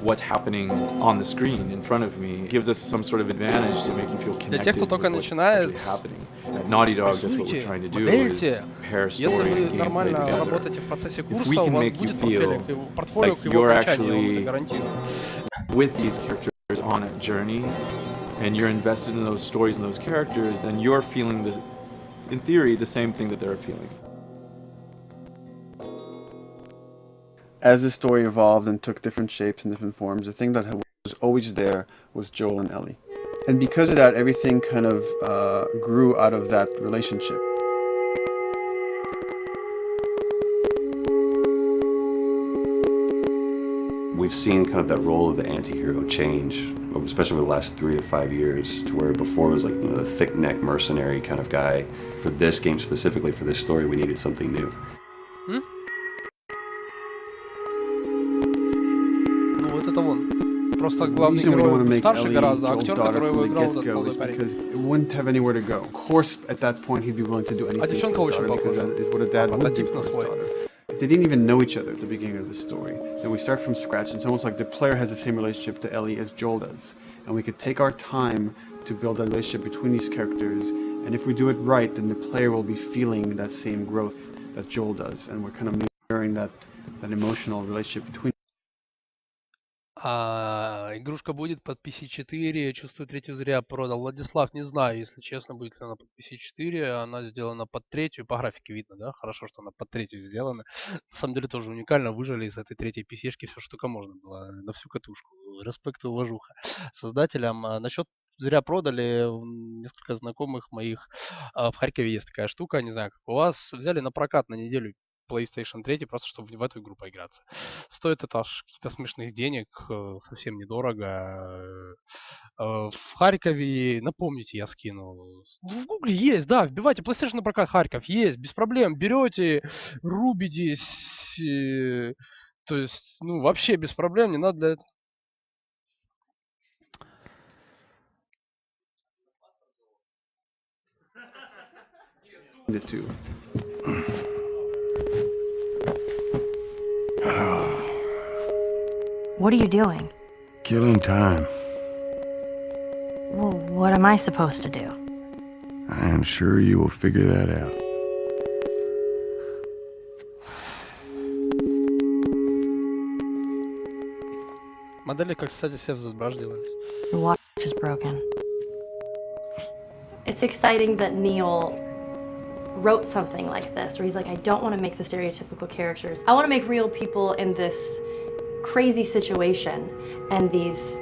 S17: what's happening on the screen in front of me gives us some sort of advantage to make you feel
S5: Для тех, кто
S17: connected
S5: только
S17: with what's
S5: начинает,
S17: actually happening. At Naughty Dog, that's what we're trying to do is pair
S5: если
S17: story
S5: вы
S17: and gameplay
S5: нормально
S17: together.
S5: работаете в процессе
S17: If
S5: курса,
S17: we
S5: у
S17: can
S5: вас
S17: make you
S5: будет
S17: feel
S5: портфолио
S17: like
S5: к его
S17: you're
S5: окончанию, я вам это
S17: actually
S5: гарантирую.
S17: with these characters on a journey and you're invested in those stories and those characters, then you're feeling in theory, the same thing that they're feeling.
S15: As the story evolved and took different shapes and different forms, the thing that was always there was Joel and Ellie. And because of that, everything kind of grew out of that relationship.
S18: We've seen kind of that role of the anti-hero change especially over the last 3 to 5 years, to where before it was like, you know, the thick-neck mercenary kind of guy. For this game specifically, for this story, we needed something new.
S5: Ну вот это вон. Просто
S15: The
S5: главный
S15: reason we don't want to
S5: герой
S15: make
S5: старше
S15: Ellie
S5: гораздо,
S15: Joel's
S5: актер,
S15: daughter
S5: который
S15: from
S5: его
S15: the
S5: играл, этот
S15: get-go
S5: молодой
S15: is
S5: парень.
S15: because it wouldn't have anywhere to go. Of course, at that point, he'd be willing to do anything for his
S5: девчонка
S15: daughter
S5: очень
S15: because
S5: похожа.
S15: that is what a dad would do
S5: Прототип
S15: for
S5: на
S15: his
S5: свой.
S15: daughter. They didn't even know each other at the beginning of the story. Then we start from scratch. It's almost like the player has the same relationship to Ellie as Joel does. And we could take our time to build a relationship between these characters. And if we do it right, then the player will be feeling that same growth that Joel does. And we're kind of mirroring that emotional relationship between.
S5: Игрушка будет под PC4, чувствую, третью зря продал. Владислав, не знаю, если честно, будет ли она под PC4. Она сделана под третью, по графике видно, да? Хорошо, что она под третью сделана. На самом деле тоже уникально, выжили из этой третьей PC-шки все, что только можно было, на всю катушку. Респект и уважуха создателям. Насчет зря продали, несколько знакомых моих в Харькове есть такая штука, не знаю, как у вас, взяли на прокат на неделю PlayStation 3, просто чтобы в эту игру поиграться. Стоит это аж каких-то смешных денег, совсем недорого. В Харькове, напомните, я скинул. В Гугле есть, да, вбивайте PlayStation на прокат Харьков, есть, без проблем. Берете, рубитесь, то есть, ну, вообще без проблем, не надо для этого.
S15: The two.
S19: What are you doing?
S20: Killing time.
S19: Well, what am I supposed to do?
S20: I am sure you will figure that out.
S5: Модели, как, кстати, все в ZBrush делались.
S19: The watch is broken.
S16: It's exciting that Neil wrote something like this, where he's like, I don't want to make the stereotypical characters. I want to make real people in this crazy situation and these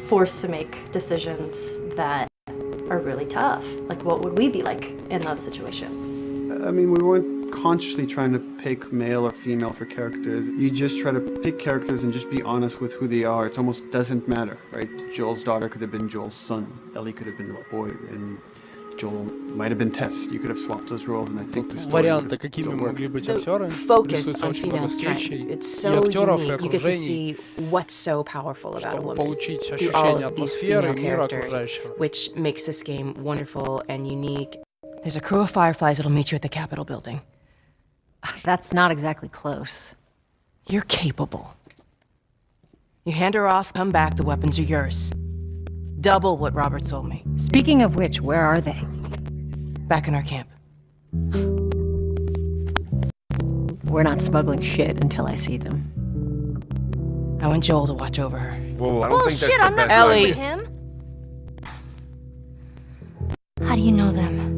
S16: forced to make decisions that are really tough. Like, what would we be like in those situations?
S15: I mean, we weren't consciously trying to pick male or female for characters. You just try to pick characters and just be honest with who they are. It almost doesn't matter, right? Joel's daughter could have been Joel's son. Ellie could have been a boy, and Joel might have been Tess. You could have swapped those roles, and I think the story
S5: Варианты, какими могли быть актеры.
S21: Focus on female strength. It's so unique. You get to see what's so powerful about a woman through all of these female characters, which makes this game wonderful and unique. There's a crew of Fireflies that'll meet you at the Capitol building.
S19: That's not exactly close.
S21: You're capable. You hand her off, come back, the weapons are yours. Double what Robert sold me.
S19: Speaking of which, where are they?
S21: Back in our camp.
S19: We're not smuggling shit until I see them.
S21: I want Joel to watch over her.
S20: Whoa, I don't think that's
S19: Bullshit,
S20: the
S19: I'm not
S20: best
S19: talking
S21: Ellie.
S19: to him. How do you know them?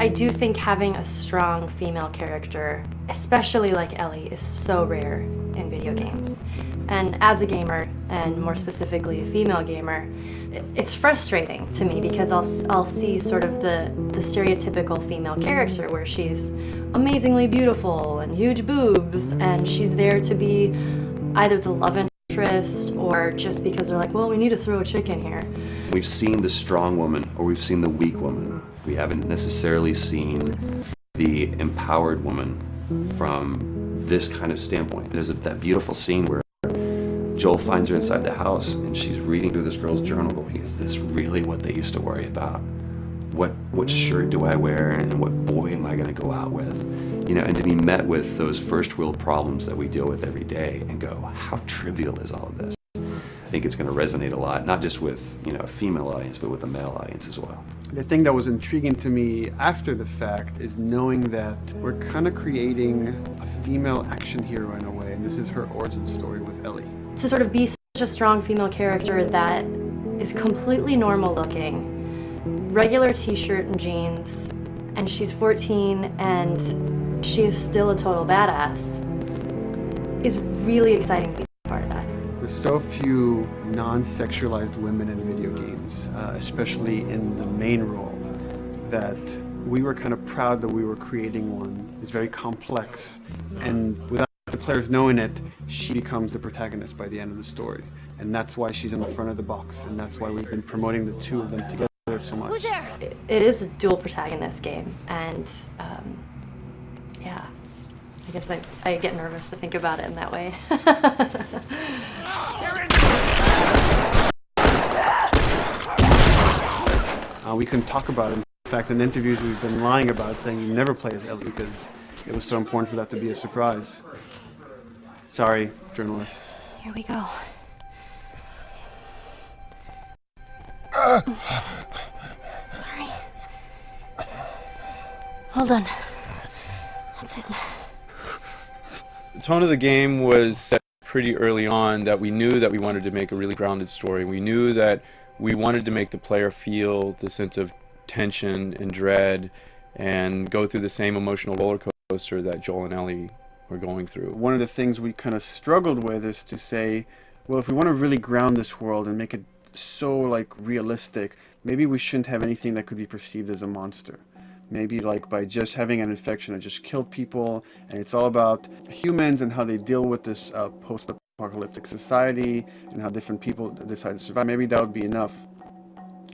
S16: I do think having a strong female character, especially like Ellie, is so rare in video games. And as a gamer, and more specifically a female gamer, it's frustrating to me because I'll see sort of the stereotypical female character where she's amazingly beautiful and huge boobs, and she's there to be either the love interest or just because they're like, well, we need to throw a chick in here.
S18: We've seen the strong woman or we've seen the weak woman. We haven't necessarily seen the empowered woman from this kind of standpoint. There's that beautiful scene where Joel finds her inside the house and she's reading through this girl's journal going, is this really what they used to worry about? What shirt do I wear and what boy am I going to go out with? You know, and to be met with those first world problems that we deal with every day and go, how trivial is all of this? I think it's going to resonate a lot, not just with, you know, a female audience, but with a male audience as well.
S15: The thing that was intriguing to me after the fact is knowing that we're kind of creating a female action hero in a way, and this is her origin story with Ellie.
S16: To sort of be such a strong female character that is completely normal looking, regular t-shirt and jeans, and she's 14 and she is still a total badass, is really exciting to be part of that.
S15: There's so few non-sexualized women in video games, especially in the main role, that we were kind of proud that we were creating one. It's very complex, and without the players knowing it, she becomes the protagonist by the end of the story. And that's why she's in the front of the box, and that's why we've been promoting the two of them together so much.
S16: Who's there? It is a dual protagonist game, and yeah, I guess I get nervous to think about it in that way.
S15: We couldn't talk about it. In fact, in interviews we've been lying about it, saying you never play as Ellie because it was so important for that to be a surprise. Sorry, journalists.
S16: Here we go. Sorry. Hold on. That's it.
S17: The tone of the game was set pretty early on that we knew that we wanted to make a really grounded story. We knew that we wanted to make the player feel the sense of tension and dread and go through the same emotional roller coaster that Joel and Ellie were going through.
S15: One of the things we kind of struggled with is to say, well, if we want to really ground this world and make it so like realistic, maybe we shouldn't have anything that could be perceived as a monster. Maybe like by just having an infection that just killed people, and it's all about humans and how they deal with this post-apocalyptic society and how different people decide to survive. Maybe that would be enough.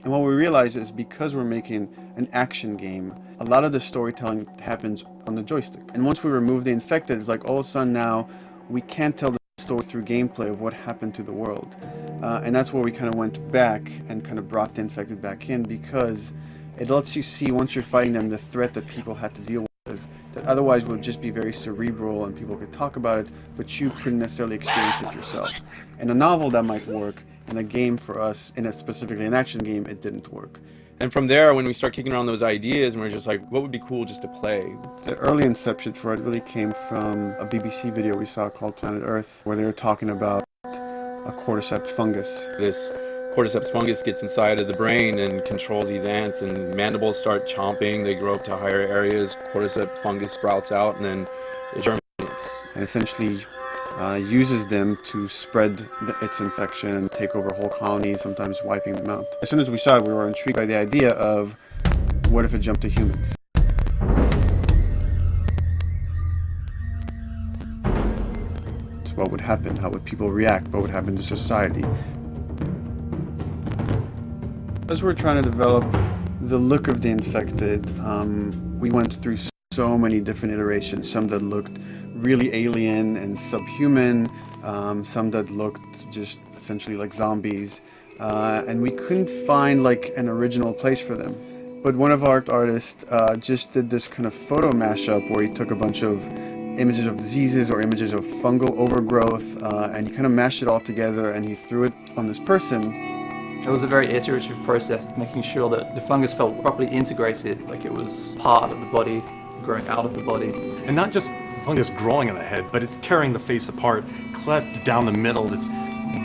S15: And what we realized is because we're making an action game, a lot of the storytelling happens on the joystick. And once we remove the infected, it's like all of a sudden now we can't tell the story through gameplay of what happened to the world. And that's where we kind of went back and kind of brought the infected back in, because it lets you see, once you're fighting them, the threat that people had to deal with, that otherwise would just be very cerebral and people could talk about it, but you couldn't necessarily experience it yourself. In a novel that might work, in a game for us, specifically an action game, it didn't work.
S17: And from there, when we start kicking around those ideas, and we're just like, what would be cool just to play?
S15: The early inception for it really came from a BBC video we saw called Planet Earth, where they were talking about a cordyceps fungus.
S17: This cordyceps fungus gets inside of the brain and controls these ants, and mandibles start chomping, they grow up to higher areas, cordyceps fungus sprouts out, and then it germinates.
S15: And essentially uses them to spread its infection and take over whole colonies, sometimes wiping them out. As soon as we saw it, we were intrigued by the idea of, what if it jumped to humans? So what would happen? How would people react? What would happen to society? As we're trying to develop the look of the infected, we went through so many different iterations, some that looked really alien and subhuman, some that looked just essentially like zombies, and we couldn't find like an original place for them. But one of our artists just did this kind of photo mashup where he took a bunch of images of diseases or images of fungal overgrowth, and he kind of mashed it all together and he threw it on this person.
S1: It was a very iterative process, making sure that the fungus felt properly integrated, like it was part of the body, growing out of the body.
S14: And not just fungus growing on the head, but it's tearing the face apart, cleft down the middle, this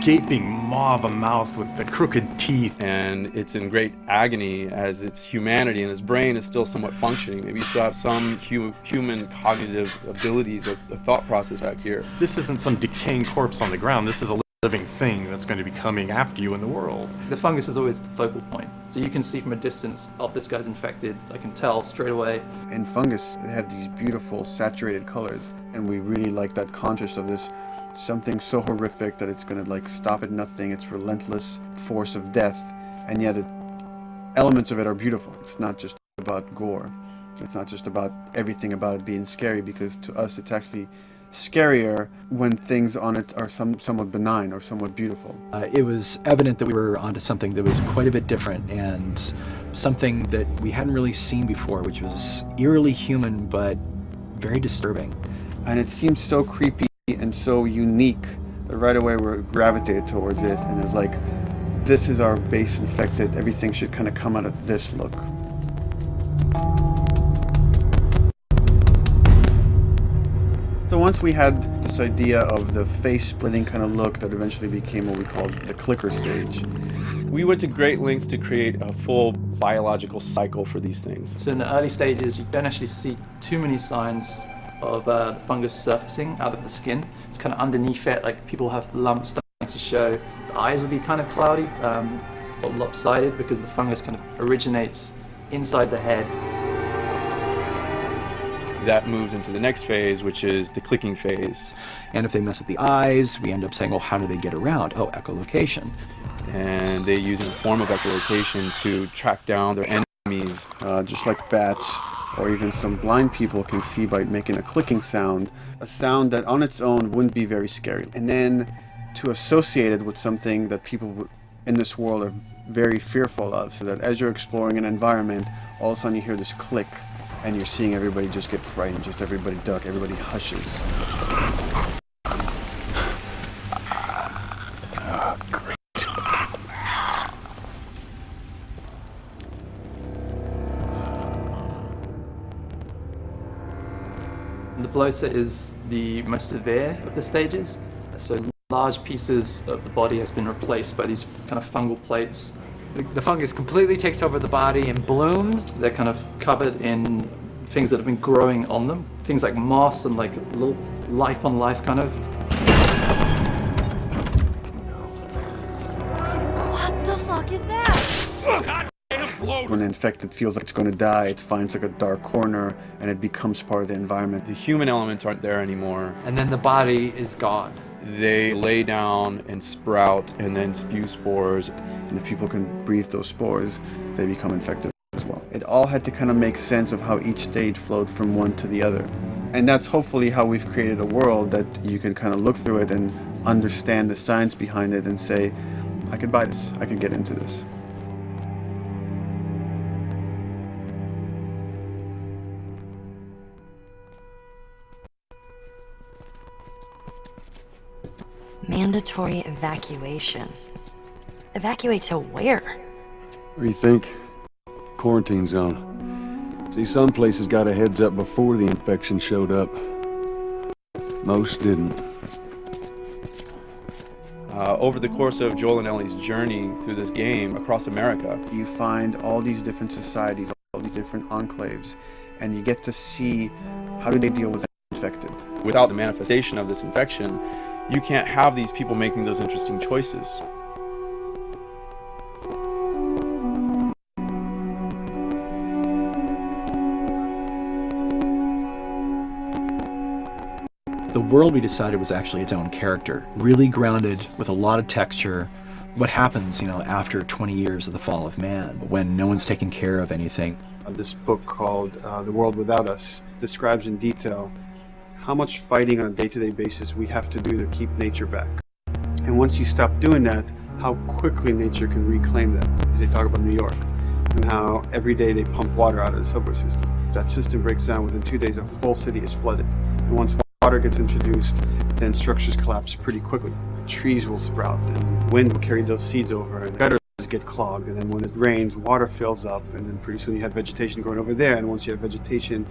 S14: gaping maw of a mouth with the crooked teeth.
S17: And it's in great agony as its humanity and its brain is still somewhat functioning. Maybe you still have some human cognitive abilities or the thought process back here.
S14: This isn't some decaying corpse on the ground, this is a living thing that's going to be coming after you in the world.
S1: The fungus is always the focal point. So you can see from a distance, oh, this guy's infected. I can tell straight away.
S15: In fungus, they have these beautiful saturated colors, and we really like that contrast of this something so horrific that it's going to like stop at nothing, its relentless force of death, and yet elements of it are beautiful. It's not just about gore. It's not just about everything about it being scary, because to us it's actually scarier when things on it are somewhat benign or somewhat beautiful.
S12: It was evident that we were onto something that was quite a bit different, and something that we hadn't really seen before, which was eerily human but very disturbing.
S15: And it seemed so creepy and so unique that right away we gravitated towards it, and it's like, this is our base infected, everything should kind of come out of this look. So once we had this idea of the face-splitting kind of look that eventually became what we called the clicker stage.
S17: We went to great lengths to create a full biological cycle for these things.
S1: So in the early stages, you don't actually see too many signs of the fungus surfacing out of the skin. It's kind of underneath it, like people have lumps starting to show. The eyes will be kind of cloudy or lopsided because the fungus kind of originates inside the head.
S17: That moves into the next phase, which is the clicking phase.
S12: And if they mess with the eyes, we end up saying, well, how do they get around? Oh, echolocation.
S17: And they use a form of echolocation to track down their enemies.
S15: Just like bats, or even some blind people can see by making a clicking sound, a sound that on its own wouldn't be very scary. And then to associate it with something that people in this world are very fearful of, so that as you're exploring an environment, all of a sudden you hear this click, and you're seeing everybody just get frightened, just everybody duck, everybody hushes.
S20: Great.
S1: The bloater is the most severe of the stages. So large pieces of the body has been replaced by these kind of fungal plates.
S13: The fungus completely takes over the body and blooms.
S1: They're kind of covered in things that have been growing on them. Things like moss and like little life on life kind of.
S16: What the fuck is that?
S15: When an infected feels like it's going to die, it finds like a dark corner and it becomes part of the environment.
S17: The human elements aren't there anymore.
S13: And then the body is gone.
S17: They lay down and sprout and then spew spores.
S15: And if people can breathe those spores, they become infected as well. It all had to kind of make sense of how each stage flowed from one to the other. And that's hopefully how we've created a world that you can kind of look through it and understand the science behind it and say, I could buy this, I could get into this.
S16: Mandatory evacuation. Evacuate to where?
S20: What do you think? Quarantine zone. See, some places got a heads up before the infection showed up. Most didn't.
S17: Over the course of Joel and Ellie's journey through this game across America,
S15: you find all these different societies, all these different enclaves, and you get to see how do they deal with the infected.
S17: Without the manifestation of this infection, you can't have these people making those interesting choices.
S12: The world we decided was actually its own character, really grounded with a lot of texture. What happens, after 20 years of the fall of man, when no one's taking care of anything.
S15: This book called The World Without Us describes in detail how much fighting on a day-to-day basis we have to do to keep nature back. And once you stop doing that, how quickly nature can reclaim that. As they talk about New York, and how every day they pump water out of the subway system. That system breaks down within 2 days, the whole city is flooded. And once water gets introduced, then structures collapse pretty quickly. Trees will sprout, and wind will carry those seeds over, and gutters get clogged, and then when it rains, water fills up, and then pretty soon you have vegetation growing over there, and once you have vegetation,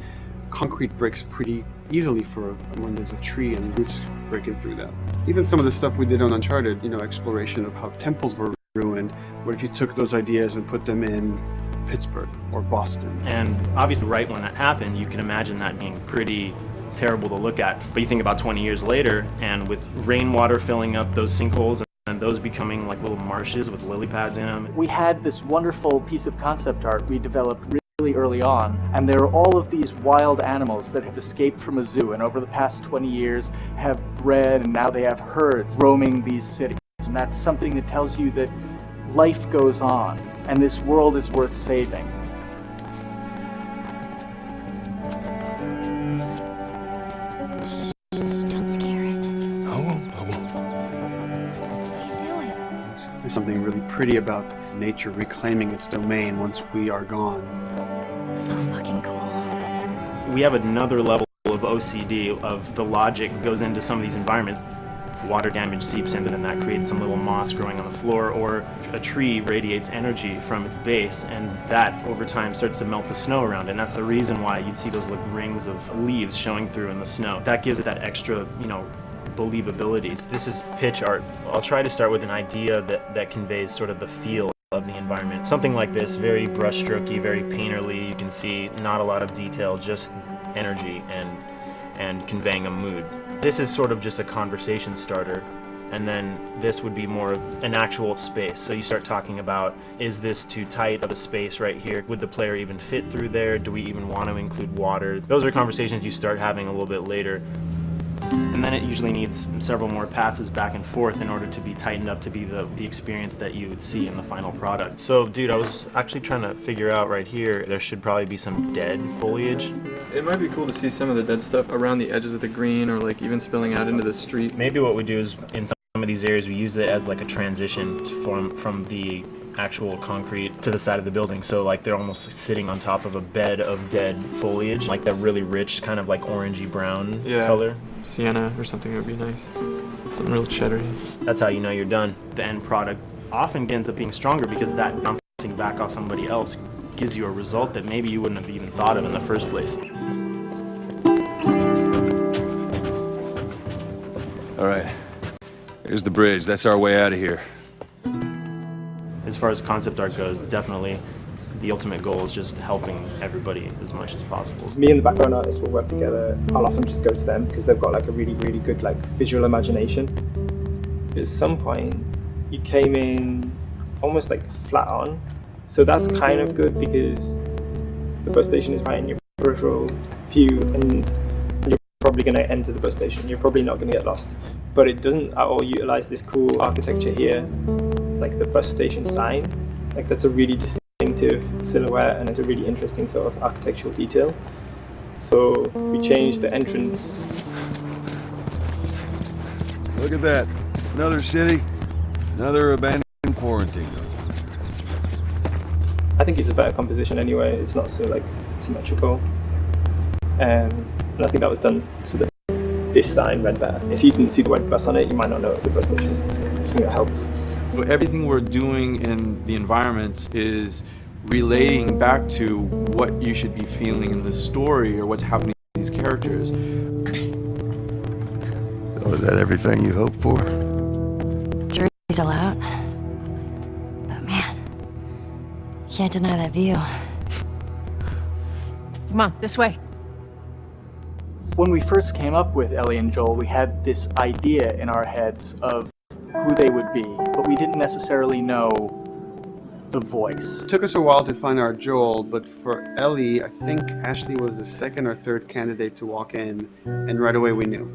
S15: concrete breaks pretty easily for when there's a tree and roots breaking through that. Even some of the stuff we did on Uncharted, exploration of how temples were ruined. What if you took those ideas and put them in Pittsburgh or Boston?
S4: And obviously right when that happened, you can imagine that being pretty terrible to look at. But you think about 20 years later, and with rainwater filling up those sinkholes and those becoming like little marshes with lily pads in them.
S7: We had this wonderful piece of concept art we developed really early on, and there are all of these wild animals that have escaped from a zoo and over the past 20 years have bred, and now they have herds roaming these cities. And that's something that tells you that life goes on and this world is worth saving.
S16: Don't scare it.
S20: I won't.
S15: There's something really pretty about nature reclaiming its domain once we are gone.
S16: So fucking cool.
S4: We have another level of OCD of the logic goes into some of these environments. Water damage seeps in, and then that creates some little moss growing on the floor, or a tree radiates energy from its base, and that over time starts to melt the snow around it. And that's the reason why you'd see those like rings of leaves showing through in the snow. That gives it that extra, believability. This is pitch art. I'll try to start with an idea that conveys sort of the feel of the environment. Something like this, very brushstrokey, very painterly. You can see not a lot of detail, just energy and conveying a mood. This is sort of just a conversation starter, and then this would be more of an actual space. So you start talking about, is this too tight of a space right here? Would the player even fit through there? Do we even want to include water? Those are conversations you start having a little bit later. And then it usually needs several more passes back and forth in order to be tightened up to be the experience that you would see in the final product. So, dude, I was actually trying to figure out right here, there should probably be some dead foliage.
S2: It might be cool to see some of the dead stuff around the edges of the green, or like even spilling out into the street.
S4: Maybe what we do is, in some of these areas, we use it as like a transition from the actual concrete to the side of the building. So like they're almost sitting on top of a bed of dead foliage, like that really rich kind of like orangey brown color.
S2: Sienna or something would be nice. Something real cheddary.
S4: That's how you know you're done. The end product often ends up being stronger because that bouncing back off somebody else gives you a result that maybe you wouldn't have even thought of in the first place.
S20: All right, here's the bridge. That's our way out of here.
S4: As far as concept art goes, definitely the ultimate goal is just helping everybody as much as possible.
S22: Me and the background artist will work together. I'll often just go to them because they've got like a really, really good like visual imagination. At some point, you came in almost like flat on. So that's kind of good because the bus station is right in your peripheral view and you're probably going to enter the bus station. You're probably not going to get lost. But it doesn't at all utilize this cool architecture here, like the bus station sign. Like that's a really distinctive silhouette and it's a really interesting sort of architectural detail. So we changed the entrance.
S20: Look at that. Another city, another abandoned quarantine.
S22: I think it's a better composition anyway. It's not so like symmetrical. And I think that was done so that this sign read better. If you didn't see the word bus on it, you might not know it's a bus station. So I think it helps.
S17: Everything we're doing in the environments is relating back to what you should be feeling in the story or what's happening to these characters.
S20: So is that everything you hoped for?
S16: Jury's all out. But man, can't deny that view.
S19: Come on, this way.
S7: When we first came up with Ellie and Joel, we had this idea in our heads of who they would be, but we didn't necessarily know the voice.
S15: It took us a while to find our Joel, but for Ellie, I think Ashley was the second or third candidate to walk in, and right away we knew.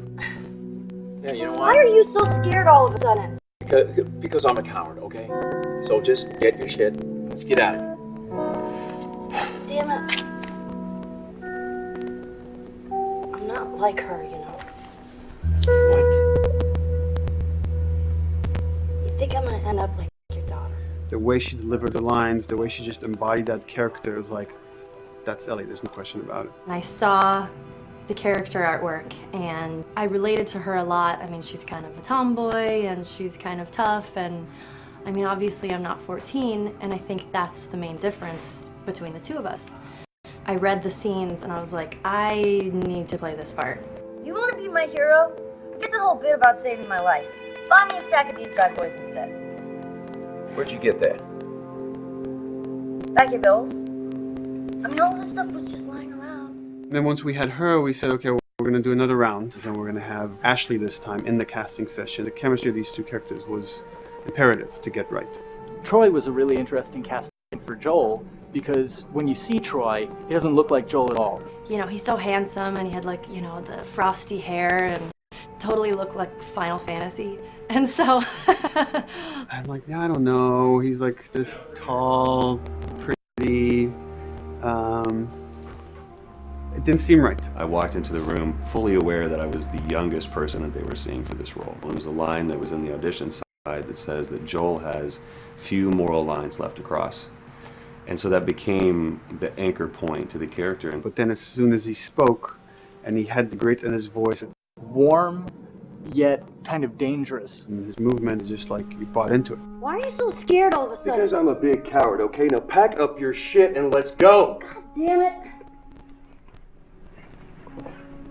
S23: Yeah, you know
S24: Why
S23: what?
S24: are you so scared all of a sudden?
S23: Because I'm a coward, okay? So just get your shit. Let's get out of here.
S24: Damn it. I'm not like her, you know. You think I'm gonna end up like your daughter?
S15: The way she delivered the lines, the way she just embodied that character is like, that's Ellie, there's no question about it.
S16: And I saw the character artwork and I related to her a lot. I mean, she's kind of a tomboy and she's kind of tough, and I mean, obviously I'm not 14, and I think that's the main difference between the two of us. I read the scenes and I was like, I need to play this part.
S24: You wanna be my hero? Forget the whole bit about saving my life. Buy me a stack of these bad boys instead.
S23: Where'd you get that?
S24: Back your bills. I mean, all of this stuff was just lying around.
S15: And then once we had her, we said, okay, we're gonna do another round, and we're gonna have Ashley this time in the casting session. The chemistry of these two characters was imperative to get right.
S7: Troy was a really interesting casting for Joel because when you see Troy, he doesn't look like Joel at all.
S16: You know, he's so handsome and he had like, you know, the frosty hair and totally looked like Final Fantasy. And so
S15: I'm like, yeah, I don't know. He's like this tall, pretty. It didn't seem right.
S18: I walked into the room fully aware that I was the youngest person that they were seeing for this role. There was a line that was in the audition side that says that Joel has few moral lines left to cross. And so that became the anchor point to the character.
S15: But then as soon as he spoke, and he had the grit in his voice.
S7: Warm, yet kind of dangerous.
S15: And his movement is just like, you bought into it.
S24: Why are you so scared all of a sudden?
S23: Because I'm a big coward, okay? Now pack up your shit and let's go!
S24: God damn it.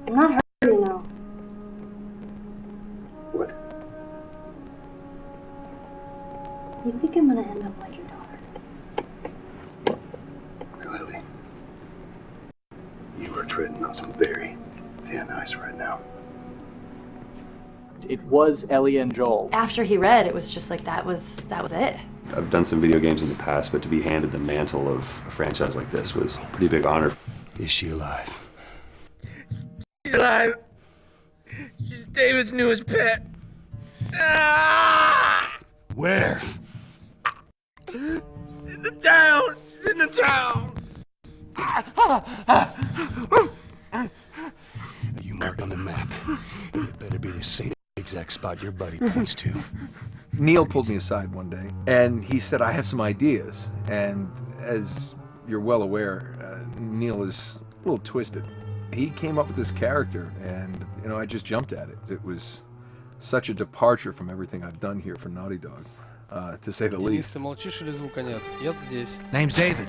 S24: I'm not hurt, you know.
S23: What?
S24: You think I'm gonna end up like your daughter?
S23: Lily, you are treading on some very thin ice right now.
S3: It was Ellie and Joel.
S16: After he read, it was just like that was it.
S18: I've done some video games in the past, but to be handed the mantle of a franchise like this was a pretty big honor.
S8: Is she alive?
S9: She's alive. She's David's newest pet. Ah!
S8: Where?
S9: In the town. She's in the town.
S8: You marked on the map. It better be the same exact spot your buddy points to.
S12: Neil pulled me aside one day, and he said, I have some ideas. And as you're well aware, Neil is a little twisted. He came up with this character, and, you know, I just jumped at it. It was such a departure from everything I've done here for Naughty Dog, to say the least.
S5: Ты молчишь или звука нет? Я здесь.
S8: Name's David.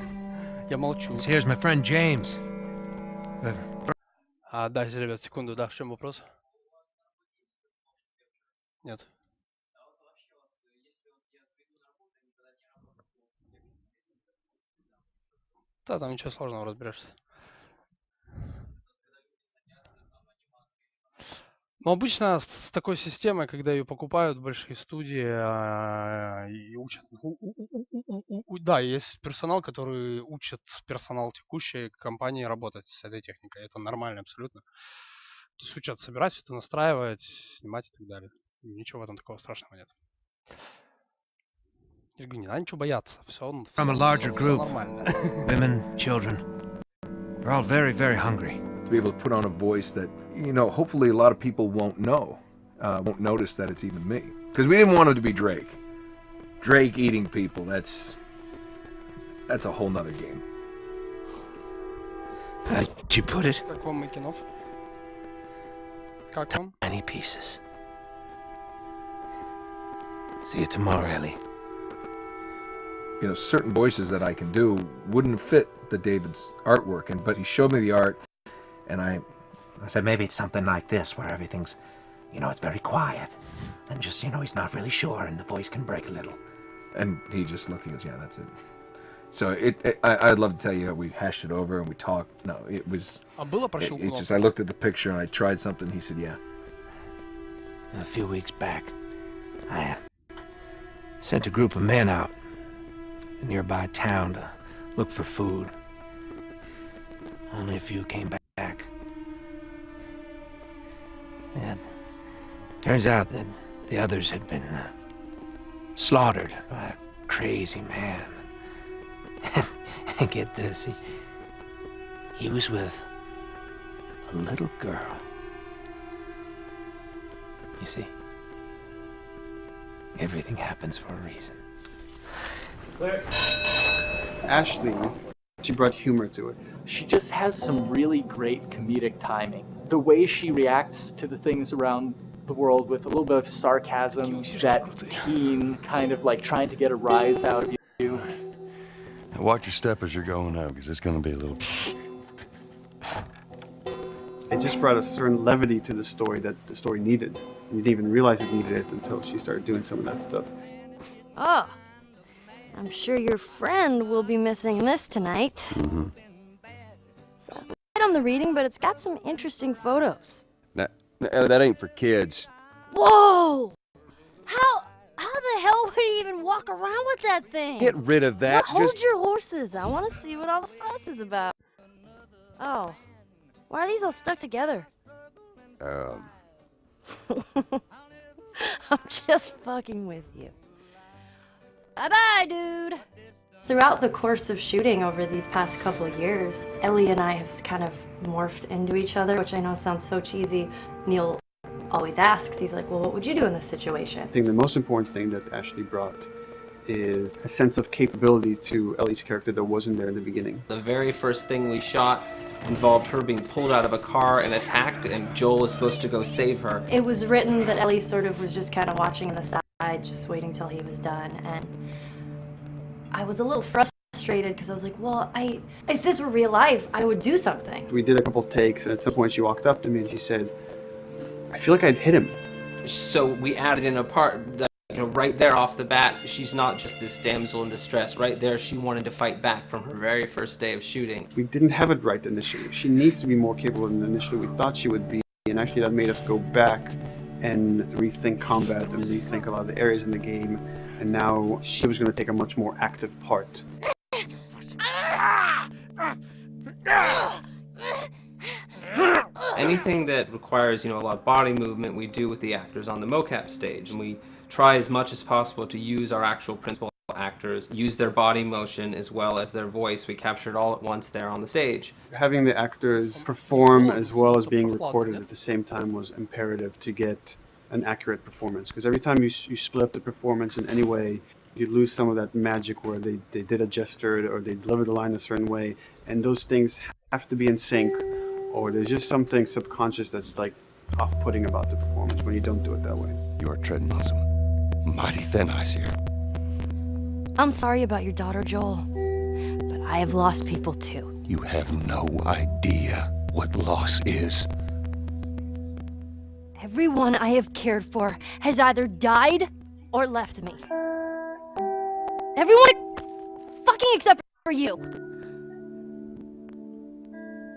S5: Я молчу.
S8: This here's my friend James.
S5: Да, ребят, секунду, да, в чем вопрос? Нет. Да, там ничего сложного, разберешься. Но обычно с такой системой, когда ее покупают в большие студии и учат, да, есть персонал, который учит персонал текущей компании работать с этой техникой. Это нормально абсолютно. То есть учат собирать все это, настраивать, снимать и так далее. Ничего в этом такого страшного нет. Я говорю, не надо ничего бояться. Все
S8: нормально. Women, children. They're all very, very hungry.
S12: To be able to put on a voice that, you know, hopefully a lot of people won't know, won't notice that it's even me. Because we didn't want him to be Drake. Drake eating people, that's a whole nother game.
S8: How'd you put it?
S5: Как вам Макинов? Как вам?
S8: Tiny pieces. See you tomorrow, Ellie.
S12: You know, certain voices that I can do wouldn't fit the David's artwork, but he showed me the art, and I said maybe it's something like this, where everything's, you know, it's very quiet, and just, you know, he's not really sure, and the voice can break a little. And he just looked, he goes, yeah, that's it. So I'd love to tell you, we hashed it over and we talked. No, it was, it's just, I looked at the picture and I tried something, he said, yeah.
S8: A few weeks back, I sent a group of men out a nearby town to look for food. Only a few came back. And turns out that the others had been slaughtered by a crazy man. And get this, he was with a little girl. You see, everything happens for a reason.
S15: Ashley, she brought humor to it.
S3: She just has some really great comedic timing. The way she reacts to the things around the world with a little bit of sarcasm, that teen kind of like trying to get a rise out of you.
S20: Now watch your step as you're going out, because it's going to be a little...
S15: It just brought a certain levity to the story that the story needed. You didn't even realize it needed it until she started doing some of that stuff.
S24: Oh, I'm sure your friend will be missing this tonight.
S20: Mm-hmm.
S24: It's light on the reading, but it's got some interesting photos.
S20: Now, that ain't for kids.
S24: Whoa! How the hell would he even walk around with that thing?
S20: Get rid of that.
S24: Well, hold your horses. I want to see what all the fuss is about. Oh, why are these all stuck together? I'm just fucking with you. Bye-bye, dude. Throughout the course of shooting over these past couple of years, Ellie and I have kind of morphed into each other, which I know sounds so cheesy. Neil always asks, he's like, well, what would you do in this situation?
S15: I think the most important thing that Ashley brought is a sense of capability to Ellie's character that wasn't there in the beginning.
S11: The very first thing we shot involved her being pulled out of a car and attacked, and Joel is supposed to go save her.
S16: It was written that Ellie sort of was just kind of watching on the side, just waiting till he was done, and I was a little frustrated because I was like, well, if this were real life, I would do something.
S15: We did a couple takes, and at some point she walked up to me and she said, I feel like I'd hit him.
S11: So we added in a part that, you know, right there off the bat, she's not just this damsel in distress. Right there, she wanted to fight back from her very first day of shooting.
S15: We didn't have it right initially. She needs to be more capable than initially we thought she would be, and actually that made us go back and rethink combat and rethink a lot of the areas in the game. And now she was going to take a much more active part.
S11: Anything that requires, a lot of body movement, we do with the actors on the mocap stage, and we try as much as possible to use our actual principal actors, use their body motion as well as their voice. We captured all at once there on the stage.
S15: Having the actors perform as well as being recorded at the same time was imperative to get an accurate performance, because every time you split up the performance in any way, you lose some of that magic where they did a gesture or they delivered the line a certain way, and those things have to be in sync, or there's just something subconscious that's like off-putting about the performance when you don't do it that way.
S6: You are treading on some mighty thin ice here.
S24: I'm sorry about your daughter, Joel, but I have lost people too.
S6: You have no idea what loss is.
S24: Everyone I have cared for has either died or left me. Everyone fucking except for you.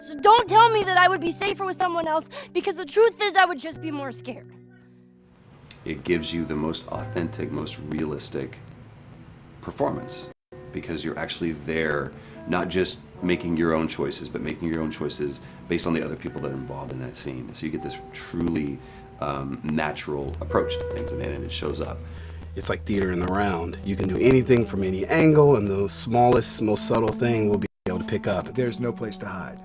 S24: So don't tell me that I would be safer with someone else, because the truth is I would just be more scared.
S18: It gives you the most authentic, most realistic performance, because you're actually there, not just making your own choices, but making your own choices based on the other people that are involved in that scene. So you get this truly natural approach to things, and it shows up.
S10: It's like theater in the round. You can do anything from any angle, and the smallest, most subtle thing will be able to pick up.
S14: There's no place to hide.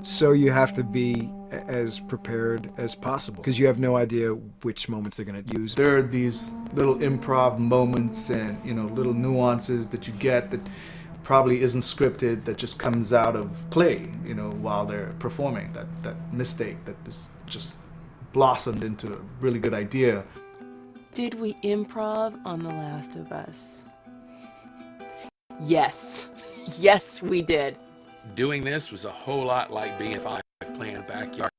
S14: So you have to be as prepared as possible, because you have no idea which moments they're going to use.
S21: There are these little improv moments and, little nuances that you get that probably isn't scripted, that just comes out of play, while they're performing. That mistake that is just blossomed into a really good idea.
S25: Did we improv on The Last of Us? Yes. Yes, we did.
S9: Doing this was a whole lot like being 5 playing in a backyard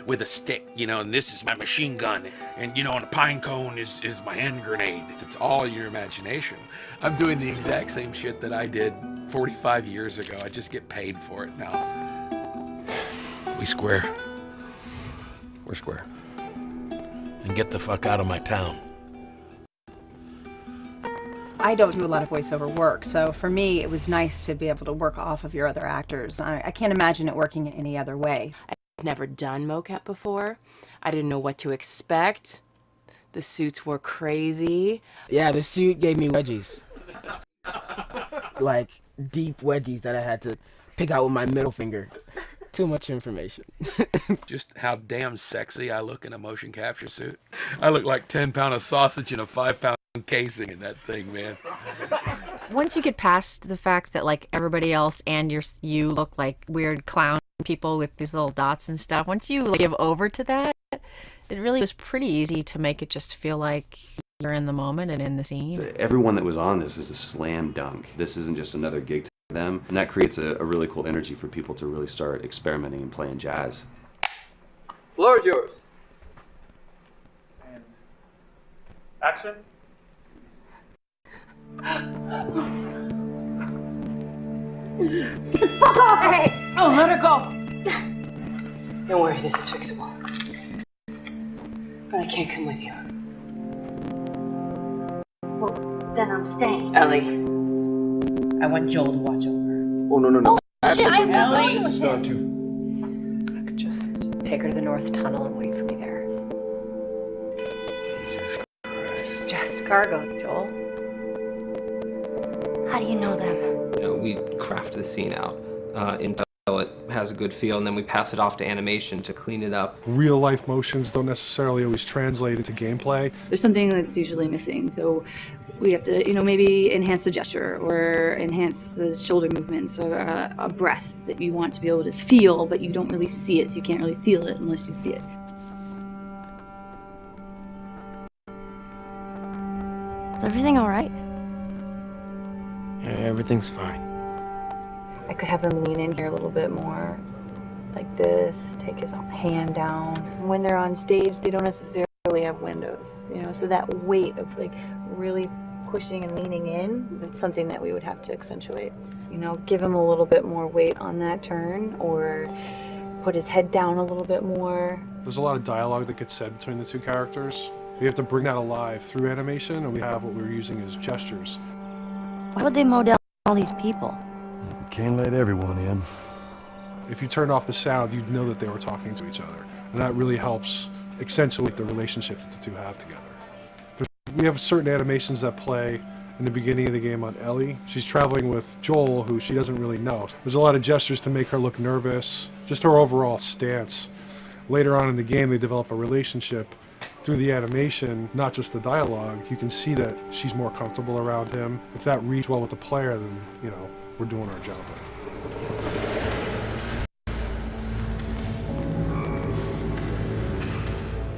S9: with a stick, and this is my machine gun, and and a pine cone is my hand grenade. It's all your imagination. I'm doing the exact same shit that I did 45 years ago. I just get paid for it now. We square.
S6: We're square.
S9: And get the fuck out of my town.
S26: I don't do a lot of voiceover work, so for me it was nice to be able to work off of your other actors. I can't imagine it working in any other way.
S25: I've never done mocap before. I didn't know what to expect. The suits were crazy.
S27: Yeah, the suit gave me wedgies. Like, deep wedgies that I had to pick out with my middle finger. Too much information.
S9: Just how damn sexy I look in a motion capture suit. I look like 10-pound of sausage in a 5-pound casing in that thing, man.
S19: Once you get past the fact that like everybody else and you look like weird clown people with these little dots and stuff, once you give over to that, it really was pretty easy to make it just feel like you're in the moment and in the scene.
S18: Everyone that was on this is a slam dunk. This isn't just another gig to them, and that creates a really cool energy for people to really start experimenting and playing jazz.
S28: Floor is yours.
S21: And action.
S24: Hey! Oh, let her go!
S25: Don't worry, this is fixable. But I can't come with you.
S24: Well, then I'm staying.
S25: Ellie, I want Joel to watch over.
S21: Oh, no.
S24: Oh, shit, I'm
S25: Ellie!
S24: going with
S21: Not
S24: him.
S21: too.
S19: I could just take her to the North Tunnel and wait for me there.
S21: Jesus Christ.
S19: Just cargo, Joel.
S24: How do you know them?
S11: We craft the scene out until it has a good feel, and then we pass it off to animation to clean it up.
S28: Real life motions don't necessarily always translate into gameplay.
S29: There's something that's usually missing, so we have to, maybe enhance the gesture or enhance the shoulder movements or a breath that you want to be able to feel, but you don't really see it, so you can't really feel it unless you see it.
S24: Is everything all right?
S27: Yeah, everything's fine.
S29: I could have him lean in here a little bit more, like this, take his hand down. When they're on stage, they don't necessarily have windows, so that weight of like really pushing and leaning in, that's something that we would have to accentuate. Give him a little bit more weight on that turn, or put his head down a little bit more,
S28: There's a lot of dialogue that gets said between the two characters. We have to bring that alive through animation, and we have what we're using as gestures.
S24: Why would they mow down all these people?
S20: Can't let everyone in.
S28: If you turned off the sound, you'd know that they were talking to each other. And that really helps accentuate the relationship that the two have together. We have certain animations that play in the beginning of the game on Ellie. She's traveling with Joel, who she doesn't really know. There's a lot of gestures to make her look nervous, just her overall stance. Later on in the game, they develop a relationship through the animation, not just the dialogue. You can see that she's more comfortable around him. If that reads well with the player, then, you know, we're doing our job.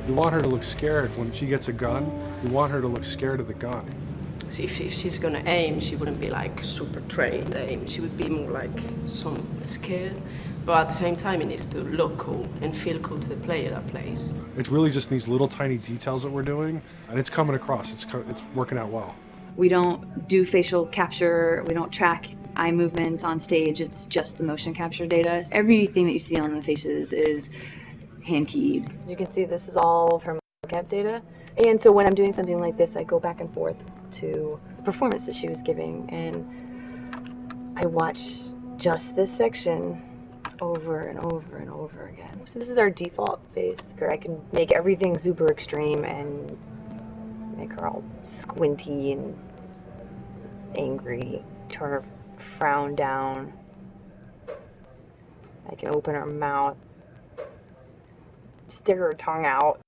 S28: You want her to look scared when she gets a gun. You want her to look scared of the gun.
S1: So if she's gonna aim, she wouldn't be like super trained aim. She would be more like some scared. But at the same time, it needs to look cool and feel cool to the player that plays.
S28: It's really just these little tiny details that we're doing, and it's coming across. It's working out well.
S29: We don't do facial capture. We don't track eye movements on stage. It's just the motion capture data. Everything that you see on the faces is hand keyed. As you can see, this is all of her mocap data. And so when I'm doing something like this, I go back and forth to the performance that she was giving, and I watch just this section over and over and over again. So this is our default face. I can make everything super extreme and make her all squinty and angry, turn her frown down. I can open her mouth, stick her tongue out.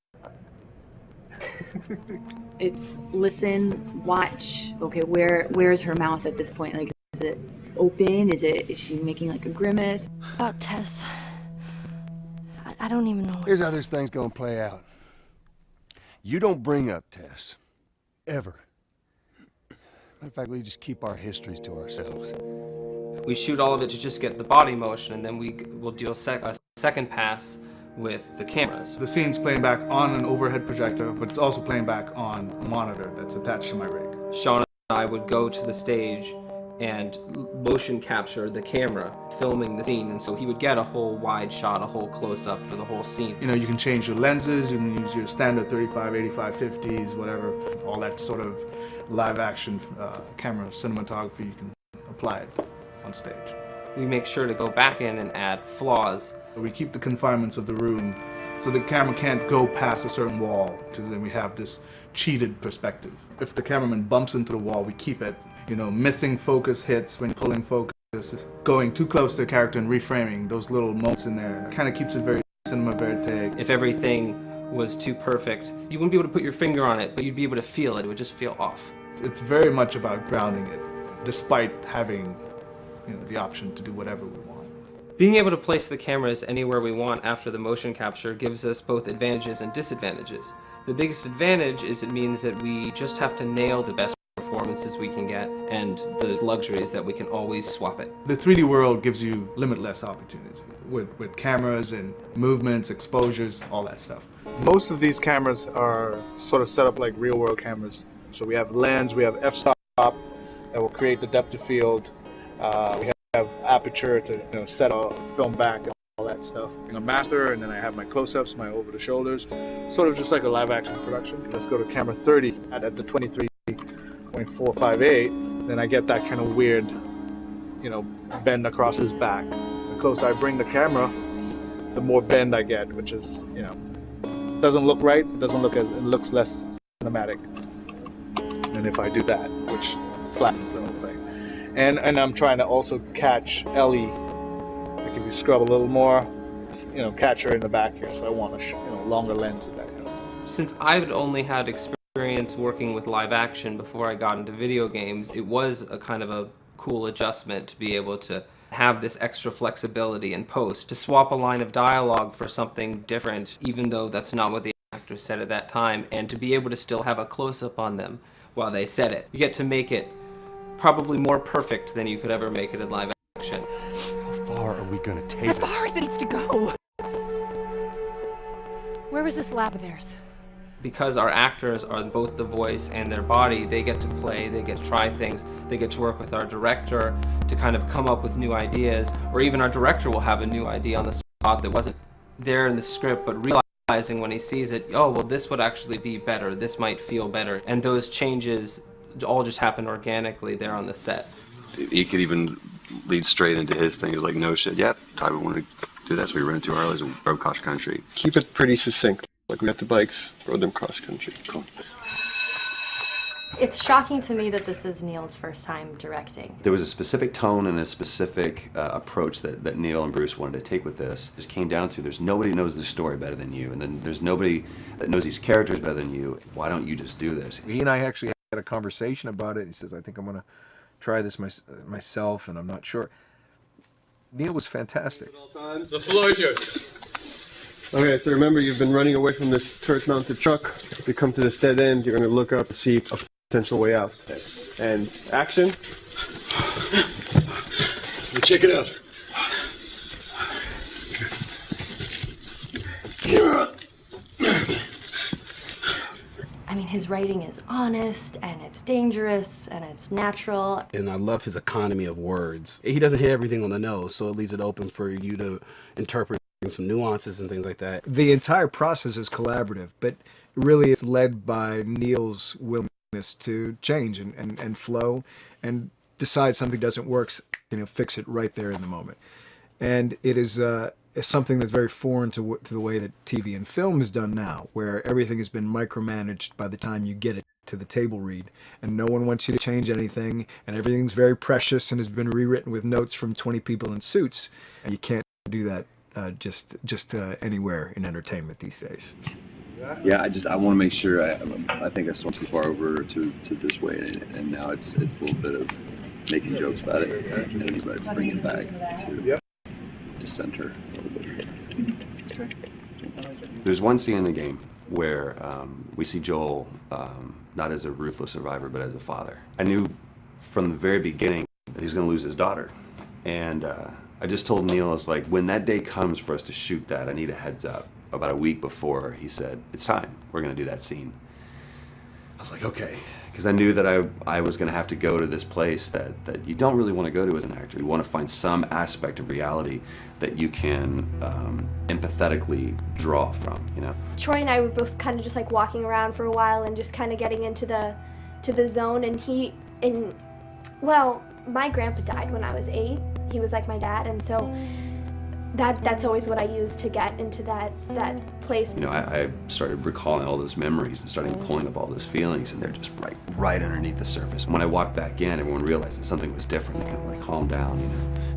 S29: It's listen, watch. Okay, where's her mouth at this point? Like, is it open? Is she making like a grimace?
S24: About Tess. I don't even know.
S20: Here's how this thing's gonna play out. You don't bring up Tess. Ever. Matter of fact, we just keep our histories to ourselves.
S11: We shoot all of it to just get the body motion, and then we'll do a second pass with the cameras.
S21: The scene's playing back on an overhead projector, but it's also playing back on a monitor that's attached to my rig.
S11: Sean and I would go to the stage and motion capture the camera filming the scene, and so he would get a whole wide shot, a whole close-up for the whole scene.
S21: You know, you can change your lenses, you can use your standard 35, 85, 50s, whatever, all that sort of live action camera cinematography, you can apply it on stage.
S11: We make sure to go back in and add flaws.
S21: We keep the confinements of the room so the camera can't go past a certain wall, because then we have this cheated perspective. If the cameraman bumps into the wall, we keep it. You know, missing focus hits when pulling focus, going too close to the character and reframing, those little moments in there, kind of keeps it very cinema verite.
S11: If everything was too perfect, you wouldn't be able to put your finger on it, but you'd be able to feel it. It would just feel off.
S21: It's very much about grounding it, despite having, you know, the option to do whatever we want.
S11: Being able to place the cameras anywhere we want after the motion capture gives us both advantages and disadvantages. The biggest advantage is it means that we just have to nail the best performances we can get, and the luxury is that we can always swap it.
S21: The 3D world gives you limitless opportunities with cameras and movements, exposures, all that stuff. Most of these cameras are sort of set up like real world cameras. So we have lens, we have f-stop that will create the depth of field. We have aperture to set a film back and all that stuff. A master, and then I have my close-ups, my over the shoulders, sort of just like a live action production. Let's go to camera 30 at the 23.458, then I get that kind of weird, you know, bend across his back. The closer I bring the camera, the more bend I get, which is, you know, doesn't look right. It doesn't look as, it looks less cinematic than if I do that, which flattens the whole thing. And I'm trying to also catch Ellie. Like if you scrub a little more, you know, catch her in the back here. So I want a longer lens of that kind of stuff.
S11: Since I've only had experience working with live action before I got into video games, it was a kind of a cool adjustment to be able to have this extra flexibility in post, to swap a line of dialogue for something different, even though that's not what the actor said at that time, and to be able to still have a close-up on them while they said it. You get to make it probably more perfect than you could ever make it in live action.
S20: How far are we gonna take
S24: As far as it needs to go. Where was this lab of theirs?
S11: Because our actors are both the voice and their body, they get to play, they get to try things, they get to work with our director to kind of come up with new ideas, or even our director will have a new idea on the spot that wasn't there in the script but realized realizing when he sees it, oh, well, this would actually be better, this might feel better. And those changes all just happen organically there on the set.
S20: He could even lead straight into his thing. He's like, no shit, yep, I would want to do that, so we rented 2 Harleys and rode cross country.
S2: Keep it pretty succinct. Like, we got the bikes, rode them cross country. Cool.
S16: It's shocking to me that this is Neil's first time directing.
S18: There was a specific tone and a specific approach that Neil and Bruce wanted to take with this. It just came down to, there's nobody knows this story better than you, and then there's nobody that knows these characters better than you. Why don't you just do this?
S14: He and I actually had a conversation about it. He says, I think I'm going to try this myself, and I'm not sure. Neil was fantastic.
S2: The floor is yours. Okay, so remember, you've been running away from this turret-mounted truck. You come to this dead end, you're going to look up and see a potential way out. And action. Check it out.
S16: I mean, his writing is honest, and it's dangerous, and it's natural.
S10: And I love his economy of words. He doesn't hit everything on the nose, so it leaves it open for you to interpret some nuances and things like that.
S14: The entire process is collaborative, but really it's led by Neil's willingness to change and flow and decide something doesn't work, fix it right there in the moment. And it is something that's very foreign to the way that TV and film is done now, where everything has been micromanaged by the time you get it to the table read, and no one wants you to change anything, and everything's very precious and has been rewritten with notes from 20 people in suits. And you can't do that just anywhere in entertainment these days.
S20: Yeah, I want to make sure. I think I swung too far over to this way, and now it's a little bit of making jokes about it, and bring it back to center a little bit.
S18: There's one scene in the game where we see Joel not as a ruthless survivor, but as a father. I knew from the very beginning that he was going to lose his daughter, and I just told Neil, I was like, when that day comes for us to shoot that, I need a heads up. About a week before, he said, it's time, we're going to do that scene. I was like, okay, because I knew that I was going to have to go to this place that you don't really want to go to as an actor. You want to find some aspect of reality that you can empathetically draw from,
S4: Troy and I were both kind of just like walking around for a while and just kind of getting into the zone, and well, my grandpa died when I was 8. He was like my dad, and so that's always what I use to get into that place.
S18: I started recalling all those memories and starting pulling up all those feelings, and they're just right underneath the surface. When I walked back in, everyone realized that something was different. They kind of calmed down,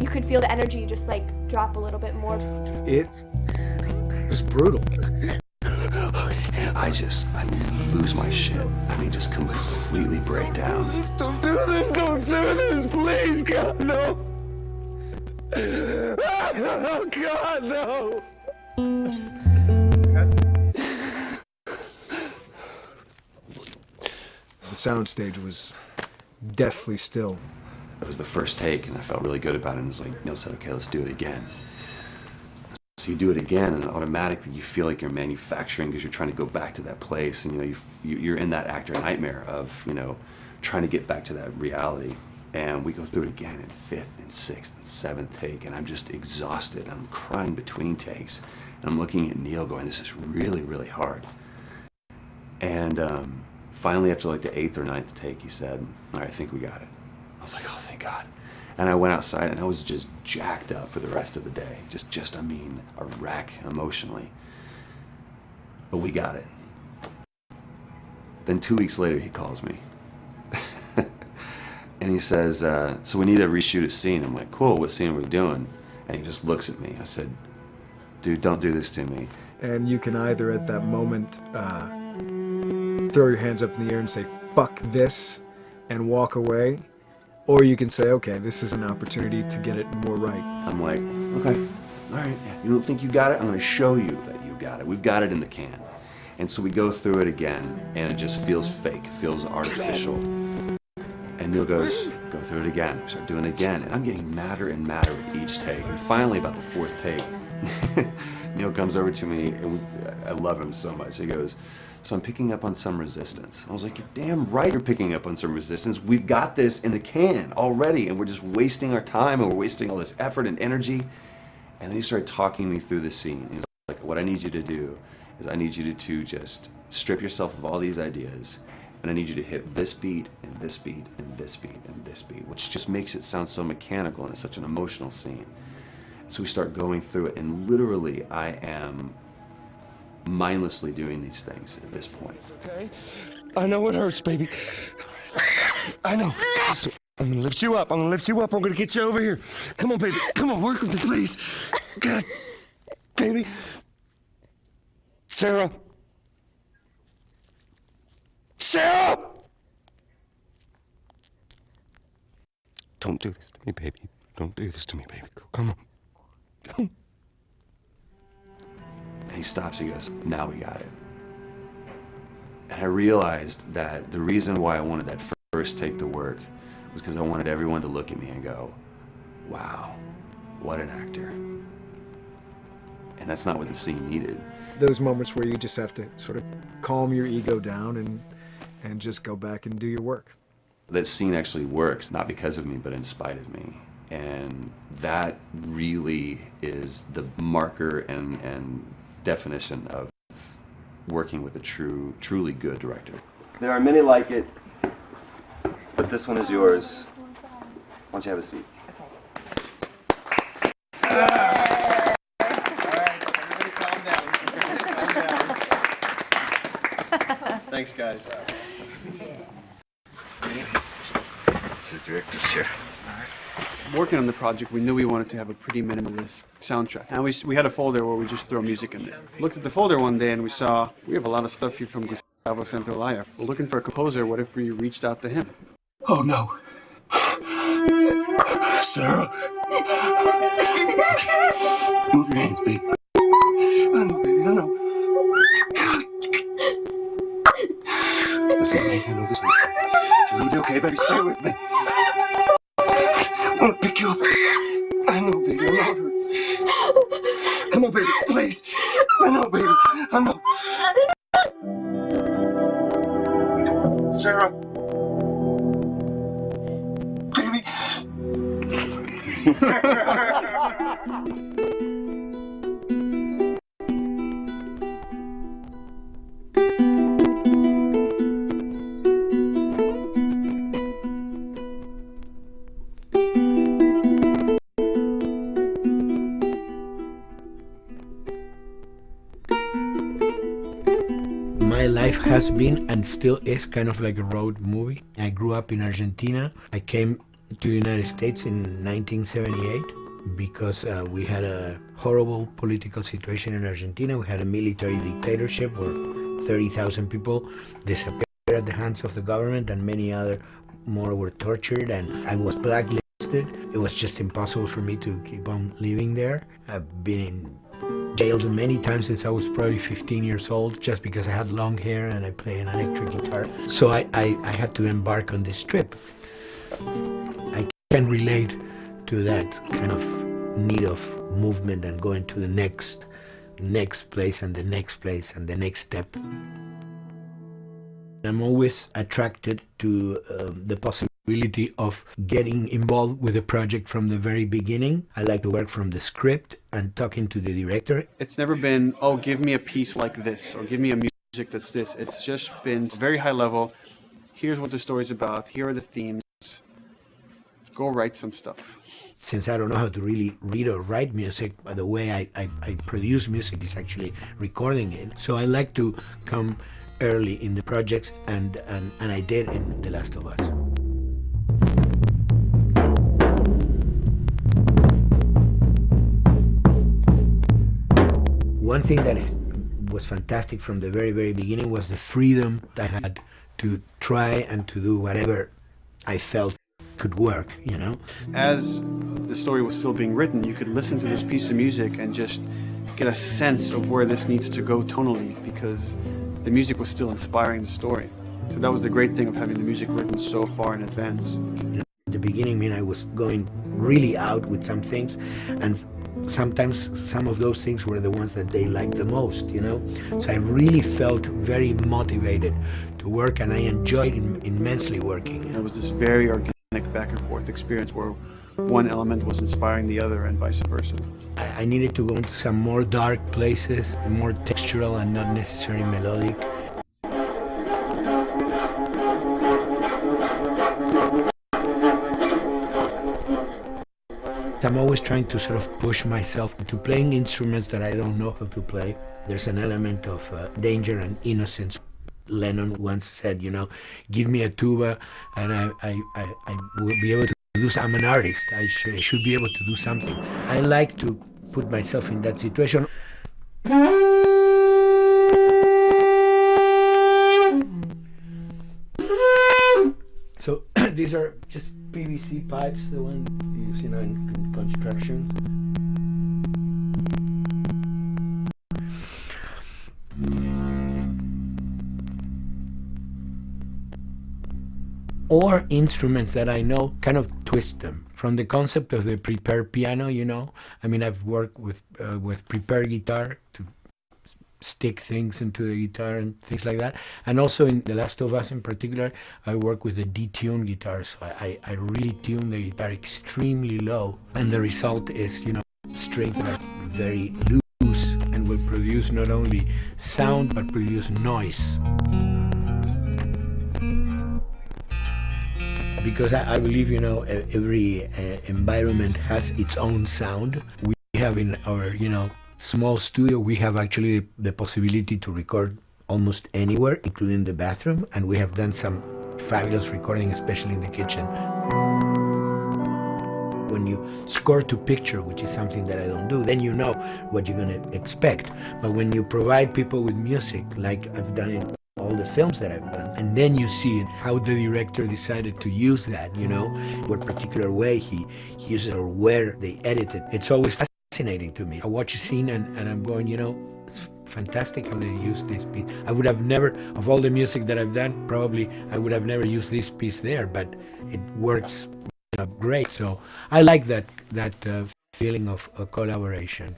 S4: You could feel the energy just like drop a little bit more.
S14: It was brutal.
S18: I lose my shit. I mean, just completely break down.
S2: Don't do this, please, God, no. Oh, God, no.
S14: The soundstage was deathly still.
S18: It was the first take, and I felt really good about it. And it's like, Neil said, okay, let's do it again. So you do it again, and automatically you feel like you're manufacturing because you're trying to go back to that place, and you're in that actor nightmare of trying to get back to that reality. And we go through it again in 5th and 6th and 7th take, and I'm just exhausted. I'm crying between takes, and I'm looking at Neil going, this is really, really hard. And finally, after like the 8th or 9th take, he said, all right, I think we got it. I was like, oh, thank God. And I went outside, and I was just jacked up for the rest of the day. I mean, a wreck emotionally. But we got it. Then 2 weeks later, he calls me. And he says, so we need to reshoot a scene. I'm like, cool, what scene are we doing? And he just looks at me. I said, dude, don't do this to me.
S14: And you can either at that moment throw your hands up in the air and say, fuck this, and walk away. Or you can say, okay, this is an opportunity to get it more right.
S18: I'm like, okay, all right. You don't think you got it? I'm going to show you that you got it. We've got it in the can. And so we go through it again, and it just feels fake, feels artificial. And Neil goes, go through it again. We start doing it again. And I'm getting madder and madder with each take. And finally, about the 4th take, Neil comes over to me, and I love him so much. He goes, so I'm picking up on some resistance. I was like, you're damn right you're picking up on some resistance. We've got this in the can already, and we're just wasting our time, and we're wasting all this effort and energy. And then he started talking me through the scene. He was like, what I need you to do is I need you to just strip yourself of all these ideas, and I need you to hit this beat, and this beat, and this beat, and this beat, which just makes it sound so mechanical, and it's such an emotional scene. So we start going through it, and literally I am mindlessly doing these things at this point.
S3: Okay? I know it hurts, baby. I know. Awesome. I'm gonna lift you up. I'm gonna lift you up. I'm gonna get you over here. Come on, baby. Come on, work with me, please. God, baby. Sarah. Sarah! Don't do this to me, baby. Don't do this to me, baby. Come on.
S18: And he stops, he goes, now we got it. And I realized that the reason why I wanted that first take to work was because I wanted everyone to look at me and go, wow, what an actor. And that's not what the scene needed.
S14: Those moments where you just have to sort of calm your ego down and just go back and do your work.
S18: That scene actually works, not because of me, but in spite of me. And that really is the marker and definition of working with a truly good director.
S20: There are many like it, but this one is yours. Why don't you have a seat?
S15: Thanks, guys.
S20: The director's chair.
S15: Working on the project, we knew we wanted to have a pretty minimalist soundtrack. And we had a folder where we just throw music in there. Looked at the folder one day and we saw, we have a lot of stuff here from Gustavo Santaolalla. We're looking for a composer. What if we reached out to him?
S3: Oh, no. Sarah. Move your hands, baby. I know, baby, I know. Listen to me, I know this one. You'll be okay, baby. Stay with me. I want to pick you up. I know, baby. I know it hurts. Come on, baby. Please. I know, baby. I know. Sarah. Baby.
S5: My life has been and still is kind of like a road movie. I grew up in Argentina. I came to the United States in 1978 because we had a horrible political situation in Argentina. We had a military dictatorship where 30,000 people disappeared at the hands of the government and many other more were tortured, and I was blacklisted. It was just impossible for me to keep on living there. I've been in jailed many times since I was probably 15 years old just because I had long hair and I play an electric guitar. So I had to embark on this trip. I can relate to that kind of need of movement and going to the next place and the next place and the next step. I'm always attracted to the possibility of getting involved with a project from the very beginning. I like to work from the script and talking to the director.
S15: It's never been, oh, give me a piece like this, or give me a music that's this. It's just been very high level. Here's what the story's about. Here are the themes. Go write some stuff.
S5: Since I don't know how to really read or write music, the way I produce music is actually recording it. So I like to come early in the projects, and I did in The Last of Us. One thing that was fantastic from the very, very beginning was the freedom that I had to try and to do whatever I felt could work, you know?
S15: As the story was still being written, you could listen to this piece of music and just get a sense of where this needs to go tonally, because the music was still inspiring the story. So that was the great thing of having the music written so far in advance.
S5: In the beginning, I mean, I was going really out with some things, and sometimes some of those things were the ones that they liked the most, you know? So I really felt very motivated to work, and I enjoyed immensely working.
S15: It was this very organic back and forth experience where one element was inspiring the other and vice versa.
S5: I needed to go into some more dark places, more textural and not necessarily melodic. I'm always trying to sort of push myself into playing instruments that I don't know how to play. There's an element of danger and innocence. Lennon once said, you know, give me a tuba and I will be able to do something. I'm an artist. I should be able to do something. I like to put myself in that situation. So these are just PVC pipes, the one you use, you know, in construction. Or instruments that I know, kind of twist them. From the concept of the prepared piano, you know, I mean, I've worked with prepared guitar to stick things into the guitar and things like that. And also in The Last of Us in particular, I work with a detuned guitar. So I really tune the guitar extremely low. And the result is, you know, strings that are very loose and will produce not only sound, but produce noise. Because I believe, you know, every environment has its own sound. We have in our, you know, small studio, we have actually the possibility to record almost anywhere, including the bathroom, and we have done some fabulous recording, especially in the kitchen. When you score to picture, which is something that I don't do, then you know what you're going to expect. But when you provide people with music, like I've done in all the films that I've done, and then you see it, how the director decided to use that, you know, what particular way he uses it or where they edit it. It's always fascinating to me. I watch a scene and I'm going, you know, it's fantastic how they use this piece. I would have never, of all the music that I've done, probably I would have never used this piece there, but it works, you know, great. So I like that feeling of collaboration.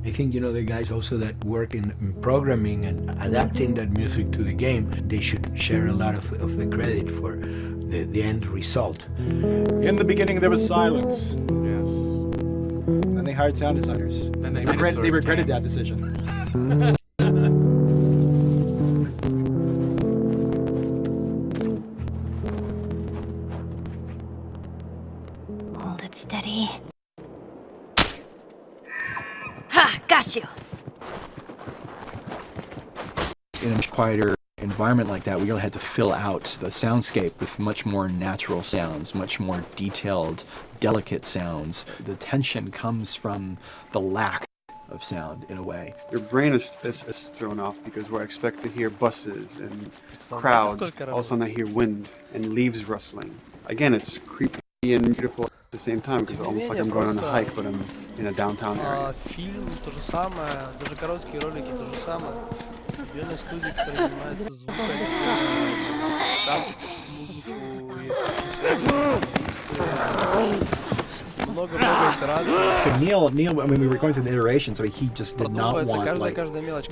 S5: I think, you know, the guys also that work in programming and adapting that music to the game, they should share a lot of the credit for the end result.
S14: In the beginning, there was silence. Yes. Then they hired sound designers. Then they regretted that decision.
S6: Hold it steady. Ha! Got you!
S14: In a much quieter environment like that, we really had to fill out the soundscape with much more natural sounds, much more detailed, delicate sounds. The tension comes from the lack of sound, in a way.
S15: Your brain is thrown off because we're expected to hear buses and crowds. All of a sudden I hear wind and leaves rustling. Again, it's creepy and beautiful at the same time because it's almost like I'm going on a hike, but I'm in a downtown area.
S7: Фильм то же самое, даже короткие ролики то же самое. Определенная студия, которая занимается звуком, музыку, есть много-много итераций.
S14: To Neil, I mean, we were going through the iterations, so he just did not want like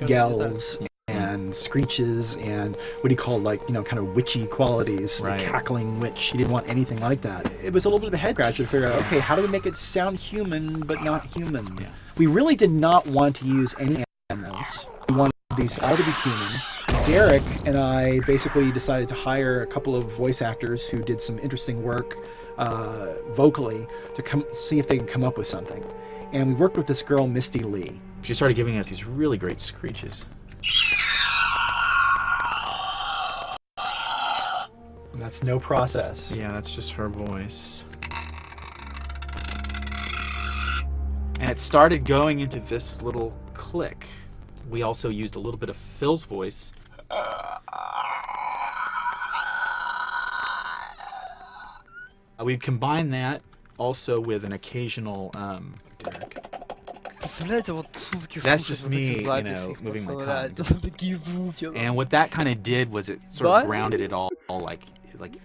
S14: yells and screeches and what he called, like, you know, kind of witchy qualities, like cackling witch. He didn't want anything like that. It was a little bit of a head scratcher to figure out, okay, how do we make it sound human but not human? Yeah. We really did not want to use any animals. We wanted these all to be human. Derek and I basically decided to hire a couple of voice actors who did some interesting work vocally to come see if they can come up with something. And we worked with this girl, Misty Lee.
S8: She started giving us these really great screeches.
S14: And that's no process.
S8: Yeah, that's just her voice. And it started going into this little click. We also used a little bit of Phil's voice. We combine that also with an occasional that's just me, you know, moving my tongue. And what that kind of did was it sort of grounded it all like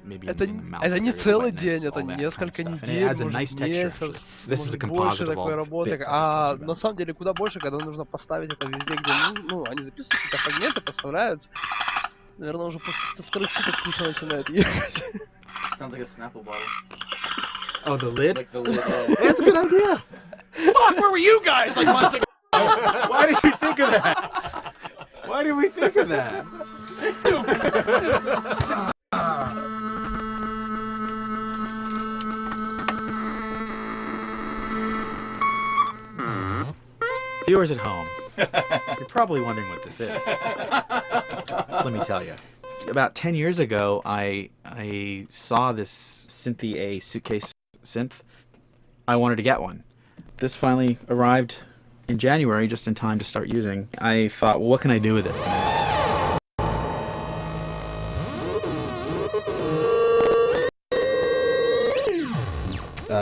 S8: maybe in the mouth
S7: Это не
S8: area, the
S7: целый
S8: wetness,
S7: день, это
S8: all that kind of
S7: несколько
S8: stuff. And it
S7: недель,
S8: adds a
S7: может
S8: nice texture,
S7: месяц,
S8: actually. This is a
S7: может больше
S8: composite of
S7: такой
S8: all
S7: работы.
S8: bits I just talked
S7: На самом деле куда больше, когда нужно поставить это везде, где они записывают какие-то фрагменты, поставляются. Наверное, уже после вторых суток крыша начинает ехать.
S11: Sounds like a Snapple bottle.
S8: Oh, the lid?
S11: Like the lid.
S8: That's a good idea. Fuck, where were you guys like months ago? Why did we think of that? Why did we think of that? Viewers at home, you're probably wondering what this is. Let me tell you. About 10 years ago, I saw this Synthy A suitcase synth. I wanted to get one. This finally arrived in January, just in time to start using. I thought, well, what can I do with it?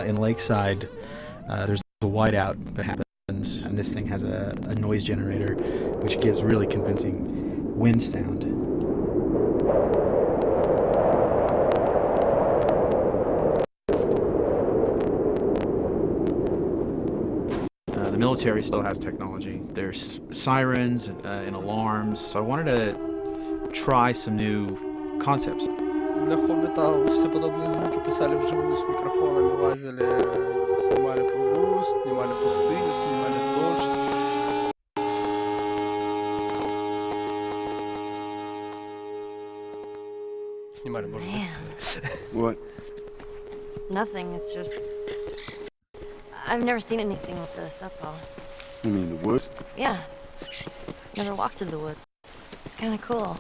S8: In Lakeside, there's a whiteout that happens, and this thing has a noise generator, which gives really convincing wind sound. The military still has technology. There's sirens and alarms, so I wanted to try some new concepts.
S7: Для Хоббита все подобные звуки писали вживую с микрофонами, лазили, снимали пругу, снимали пустыню, снимали дождь. Снимали, можно так сказать.
S15: What?
S16: Nothing, it's just... I've never seen anything like this, that's all.
S15: You mean the woods?
S16: Yeah. Never walked through the woods. It's kind of cool.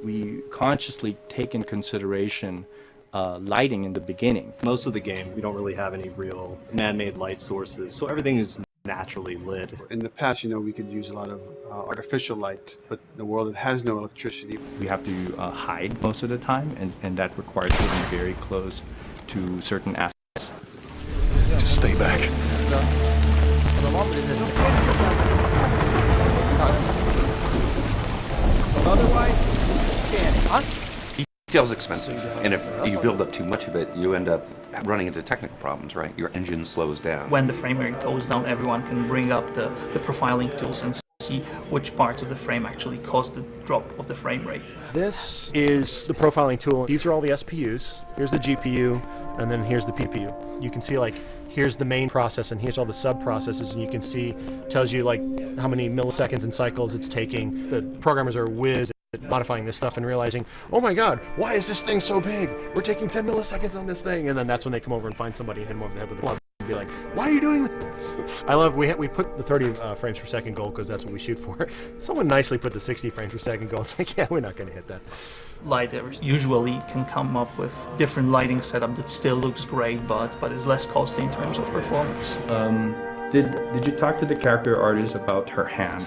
S9: We consciously take in consideration lighting in the beginning.
S12: Most of the game, we don't really have any real man-made light sources, so everything is naturally lit.
S15: In the past, you know, we could use a lot of artificial light, but in a world that has no electricity.
S9: We have to hide most of the time, and that requires getting very close to certain aspects.
S12: Just stay back.
S9: Otherwise,
S18: Detail's expensive, and if you build up too much of it, you end up running into technical problems, right? Your engine slows down.
S13: When the frame rate goes down, everyone can bring up the profiling tools and see which parts of the frame actually cause the drop of the frame rate.
S12: This is the profiling tool. These are all the SPUs. Here's the GPU, and then here's the PPU. You can see, like, here's the main process, and here's all the sub-processes, and you can see, tells you, like, how many milliseconds and cycles it's taking. The programmers are whiz at modifying this stuff and realizing, oh my god, why is this thing so big? We're taking 10 milliseconds on this thing, and then that's when they come over and find somebody and hit them over the head with a club and be like, why are you doing this? I love, we put the 30 frames per second goal because that's what we shoot for. Someone nicely put the 60 frames per second goal. It's like, yeah, we're not going to hit that.
S13: Lighters usually can come up with different lighting setup that still looks great, but is less costly in terms of performance.
S9: did you talk to the character artist about her hand?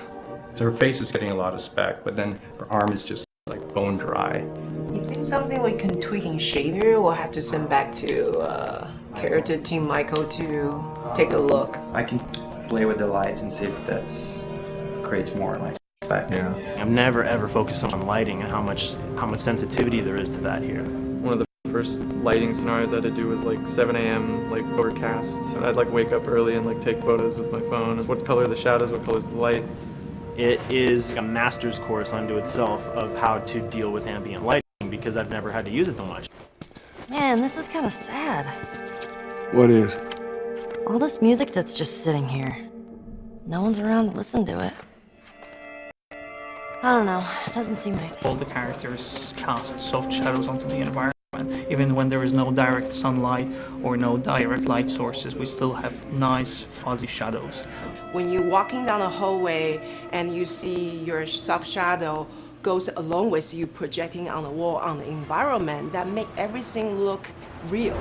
S9: So her face is getting a lot of spec, but then her arm is just like bone dry.
S17: You think something we can tweak in shader? We'll have to send back to character team Michael to take a look.
S11: I can play with the lights and see if that creates more like spec.
S9: Yeah.
S12: I've never ever focused on lighting and how much sensitivity there is to that here.
S19: One of the first lighting scenarios I had to do was like 7 a.m. like overcast, and I'd like wake up early and like take photos with my phone. What color are the shadows? What color is the light?
S12: It is a master's course unto itself of how to deal with ambient lighting because I've never had to use it so much.
S16: Man, this is kind of sad.
S15: What is?
S16: All this music that's just sitting here. No one's around to listen to it. I don't know, it doesn't seem right.
S13: All the characters cast soft shadows onto the environment. Even when there is no direct sunlight or no direct light sources, we still have nice fuzzy shadows.
S17: When you're walking down the hallway and you see your soft shadow goes along with you projecting on the wall on the environment, that make everything look real.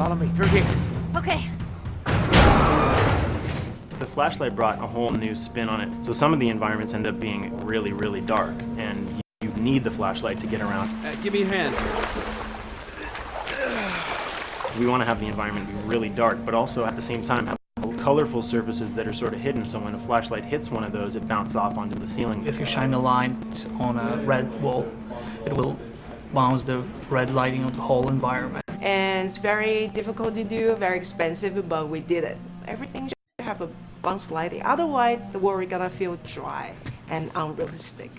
S1: Follow me through here.
S6: Okay.
S21: The flashlight brought a whole new spin on it. So some of the environments end up being really, really dark, and you need the flashlight to get around.
S10: Give me your hand.
S21: We want to have the environment be really dark, but also at the same time have colorful surfaces that are sort of hidden, so when a flashlight hits one of those, it bounces off onto the ceiling.
S13: If you shine a light on a red wall, it will bounce the red lighting on the whole environment.
S17: And it's very difficult to do, very expensive, but we did it. Everything should have a bounce lighting, otherwise the world is gonna feel dry and unrealistic.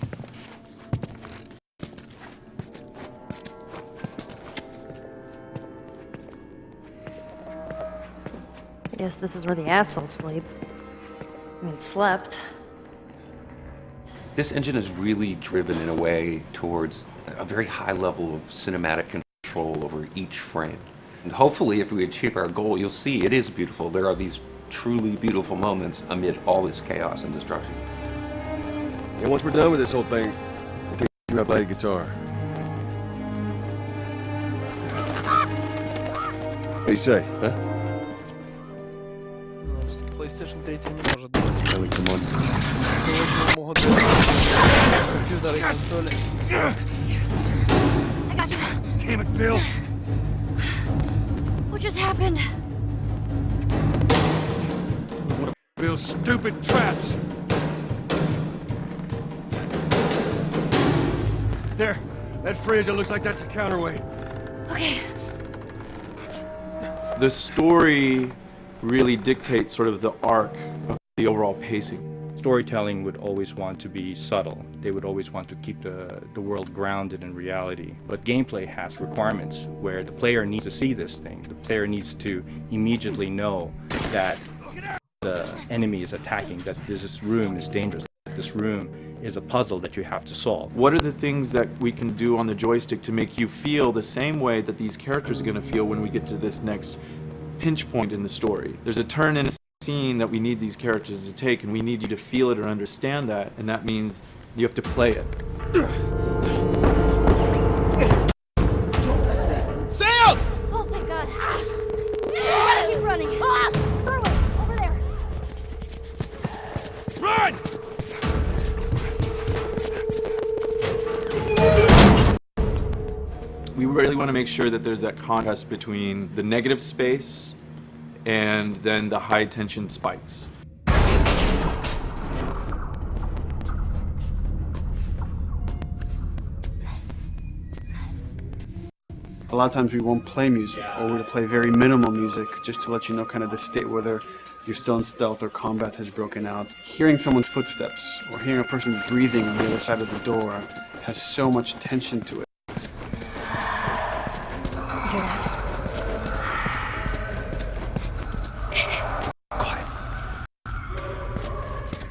S16: I guess this is where the assholes sleep. I mean, slept.
S18: This engine is really driven in a way towards a very high level of cinematic control over each frame. And hopefully, if we achieve our goal, you'll see it is beautiful. There are these truly beautiful moments amid all this chaos and destruction.
S20: And once we're done with this whole thing, I'll take you out play the guitar. What do you say, huh?
S7: PlayStation 3 не может быть.
S20: Ellie, come on.
S7: Могут быть компьютеры и консоли.
S6: I got you.
S1: Damn it, Bill.
S6: What just happened?
S1: One of Bill's stupid traps. There. That fridge, it looks like that's a counterweight.
S6: Okay.
S19: The story really dictates sort of the arc of the overall pacing.
S9: Storytelling would always want to be subtle. They would always want to keep the world grounded in reality. But gameplay has requirements where the player needs to see this thing. The player needs to immediately know that the enemy is attacking, that this room is dangerous, that this room is a puzzle that you have to solve.
S19: What are the things that we can do on the joystick to make you feel the same way that these characters are going to feel when we get to this next pinch point in the story? There's a turn in a scene that we need these characters to take, and we need you to feel it or understand that, and that means you have to play it.
S6: Sam! Oh, thank God. Keep running. Norway, over there.
S1: Run!
S19: We really want to make sure that there's that contrast between the negative space and then the high tension spikes.
S15: A lot of times we won't play music, or we'll play very minimal music just to let you know kind of the state, whether you're still in stealth or combat has broken out. Hearing someone's footsteps or hearing a person breathing on the other side of the door has so much tension to it.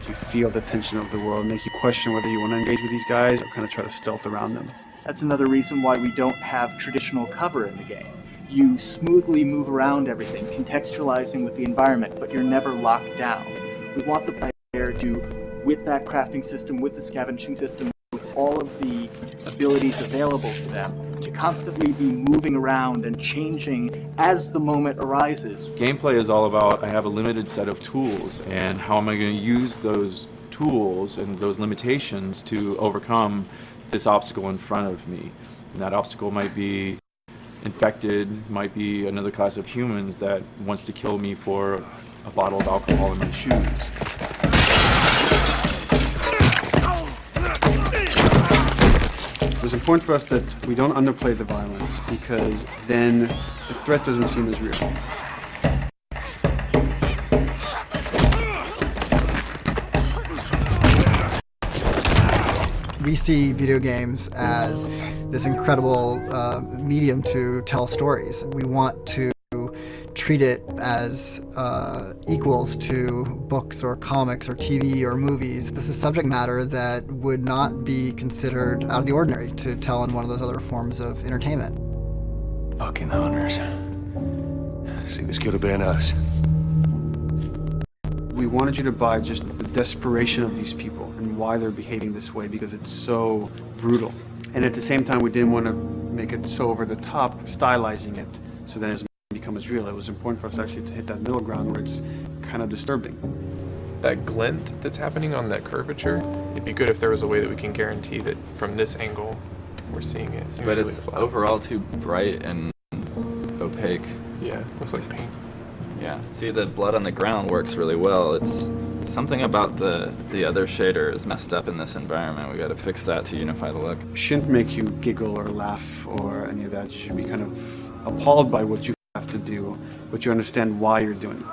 S15: You feel the tension of the world, make you question whether you want to engage with these guys or kind of try to stealth around them.
S22: That's another reason why we don't have traditional cover in the game. You smoothly move around everything, contextualizing with the environment, but you're never locked down. We want the player to, with that crafting system, with the scavenging system, with all of the abilities available to them, to constantly be moving around and changing as the moment arises.
S19: Gameplay is all about, I have a limited set of tools, and how am I going to use those tools and those limitations to overcome this obstacle in front of me. And that obstacle might be infected, might be another class of humans that wants to kill me for a bottle of alcohol in my shoes.
S15: It was important for us that we don't underplay the violence, because then the threat doesn't seem as real.
S23: We see video games as this incredible medium to tell stories. We want to treat it as equals to books or comics or TV or movies. This is subject matter that would not be considered out of the ordinary to tell in one of those other forms of entertainment.
S3: Fucking hunters. See, this could have been us.
S15: We wanted you to buy just the desperation of these people and why they're behaving this way, because it's so brutal. And at the same time, we didn't want to make it so over the top, stylizing it, so that it becomes become as real. It was important for us actually to hit that middle ground where it's kind of disturbing.
S2: That glint that's happening on that curvature, it'd be good if there was a way that we can guarantee that from this angle we're seeing it.
S4: But it's overall too bright and opaque.
S2: Yeah, looks like paint.
S4: Yeah, see, the blood on the ground works really well. It's something about the other shader is messed up in this environment. We got to fix that to unify the look.
S15: Shouldn't make you giggle or laugh or any of that. You should be kind of appalled by what you have to do, but you understand why you're doing it.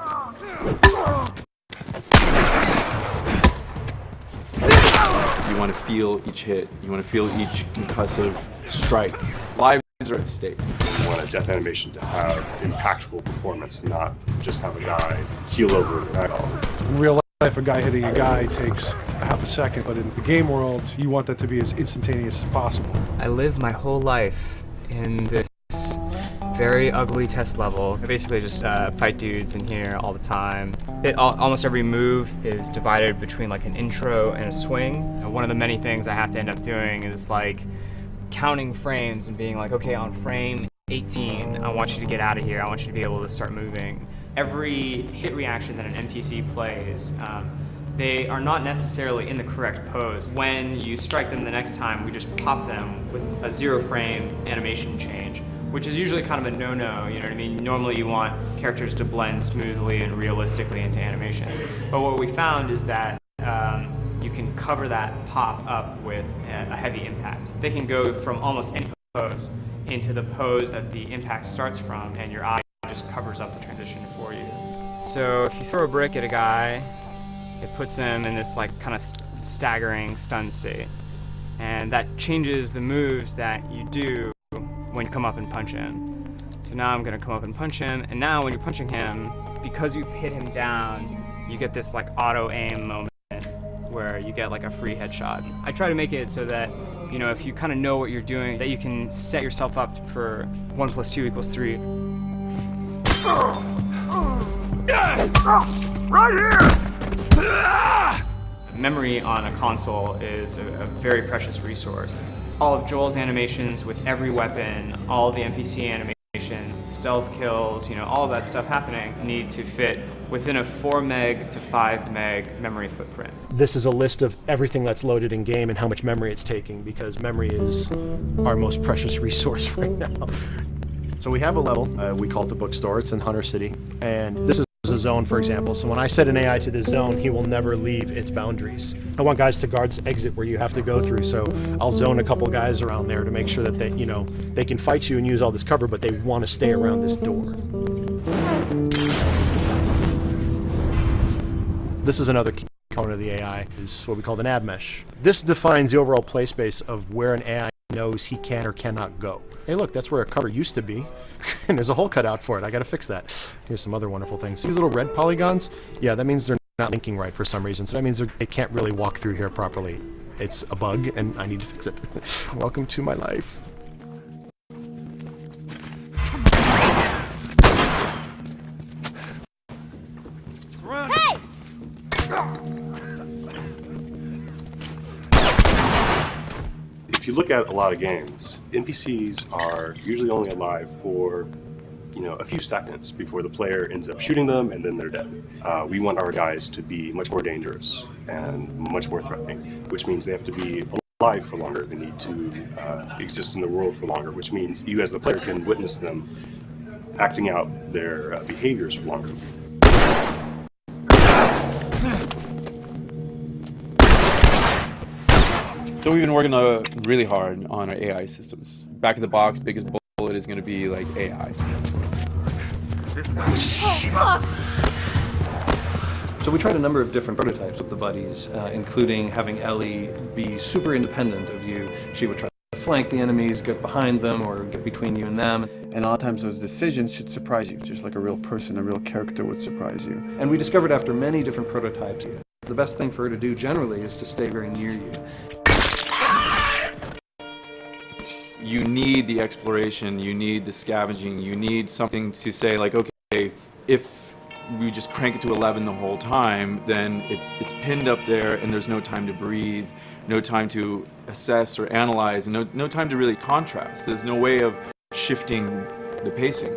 S19: You want to feel each hit. You want to feel each concussive strike. Lives are at stake.
S5: You want a death animation to have impactful performance, not just have a guy keel over and ragdoll.
S24: In real life, a guy hitting a guy takes a half a second, but in the game world, you want that to be as instantaneous as possible.
S25: I live my whole life in this very ugly test level. I basically just fight dudes in here all the time. Almost every move is divided between like an intro and a swing. And one of the many things I have to end up doing is like counting frames and being like, okay, on frame 18, I want you to get out of here. I want you to be able to start moving. Every hit reaction that an NPC plays, they are not necessarily in the correct pose. When you strike them the next time, we just pop them with a 0 frame animation change, which is usually kind of a no-no, you know what I mean? Normally you want characters to blend smoothly and realistically into animations. But what we found is that you can cover that pop up with a heavy impact. They can go from almost any pose into the pose that the impact starts from, and your eye just covers up the transition for you. So if you throw a brick at a guy, it puts him in this like kind of staggering stun state. And that changes the moves that you do when you come up and punch him. So now I'm gonna come up and punch him, and now when you're punching him, because you've hit him down, you get this like auto aim moment where you get like a free headshot. I try to make it so that, you know, if you kind of know what you're doing, that you can set yourself up for 1 + 2 = 3. Right here! Memory on a console is a very precious resource. All of Joel's animations with every weapon, all the NPC animations, the stealth kills, you know, all of that stuff happening need to fit within a 4 meg to 5 meg memory footprint.
S12: This is a list of everything that's loaded in game and how much memory it's taking, because memory is our most precious resource right now. So we have a level, we call it the bookstore, it's in Hunter City, and this is a zone, for example. So when I set an AI to this zone, he will never leave its boundaries. I want guys to guard the exit where you have to go through, so I'll zone a couple guys around there to make sure that they, you know, they can fight you and use all this cover, but they want to stay around this door. This is another key component of the AI, is what we call the nav mesh. This defines the overall play space of where an AI knows he can or cannot go. Hey look, that's where a cover used to be, and there's a hole cut out for it. I gotta fix that. Here's some other wonderful things. These little red polygons, yeah, that means they're not linking right for some reason, so that means they can't really walk through here properly. It's a bug, and I need to fix it. Welcome to my life.
S6: Hey!
S5: If you look at a lot of games, NPCs are usually only alive for, you know, a few seconds before the player ends up shooting them and then they're dead. We want our guys to be much more dangerous and much more threatening, which means they have to be alive for longer. They need to exist in the world for longer, which means you as the player can witness them acting out their behaviors for longer.
S19: So we've been working really hard on our AI systems. Back of the box, biggest bullet is going to be like AI.
S26: So we tried a number of different prototypes with the buddies, including having Ellie be super independent of you. She would try to flank the enemies, get behind them, or get between you and them.
S15: And a lot of times those decisions should surprise you, just like a real person, a real character would surprise you.
S26: And we discovered after many different prototypes, the best thing for her to do generally is to stay very near you.
S19: You need the exploration, you need the scavenging, you need something to say like, okay, if we just crank it to 11 the whole time, then it's pinned up there and there's no time to breathe, no time to assess or analyze, and no time to really contrast. There's no way of shifting the pacing.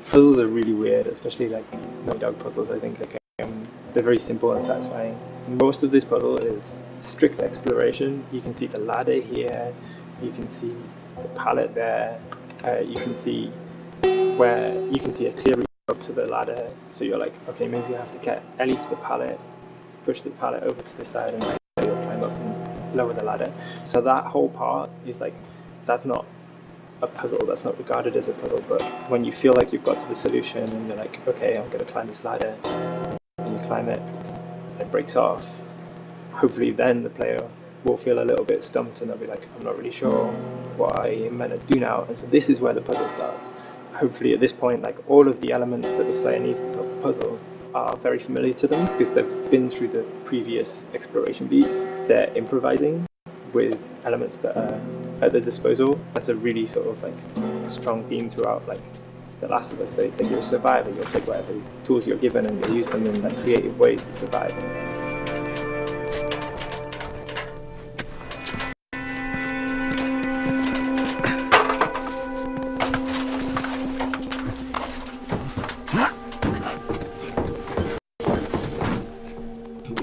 S8: Puzzles are really weird, especially like Naughty Dog puzzles. I think they're very simple and satisfying. Most of this puzzle is strict exploration. You can see the ladder here, you can see the pallet there, you can see a clear route up to the ladder. So you're like, okay, maybe I have to get Ellie to the pallet, push the pallet over to the side, and like climb up and lower the ladder. So that whole part is like, that's not a puzzle, that's not regarded as a puzzle, but when you feel like you've got to the solution and you're like, okay, I'm going to climb this ladder, and you climb it, and it breaks off, hopefully then the player will feel a little bit stumped and they'll be like, I'm not really sure what I am meant to do now. And so this is where the puzzle starts. Hopefully at this point, like all of the elements that the player needs to solve the puzzle are very familiar to them because they've been through the previous exploration beats. They're improvising with elements that are at their disposal. That's a really sort of like a strong theme throughout like The Last of Us. Like you're a survivor, you'll take whatever tools you're given and you'll use them in like creative ways to survive.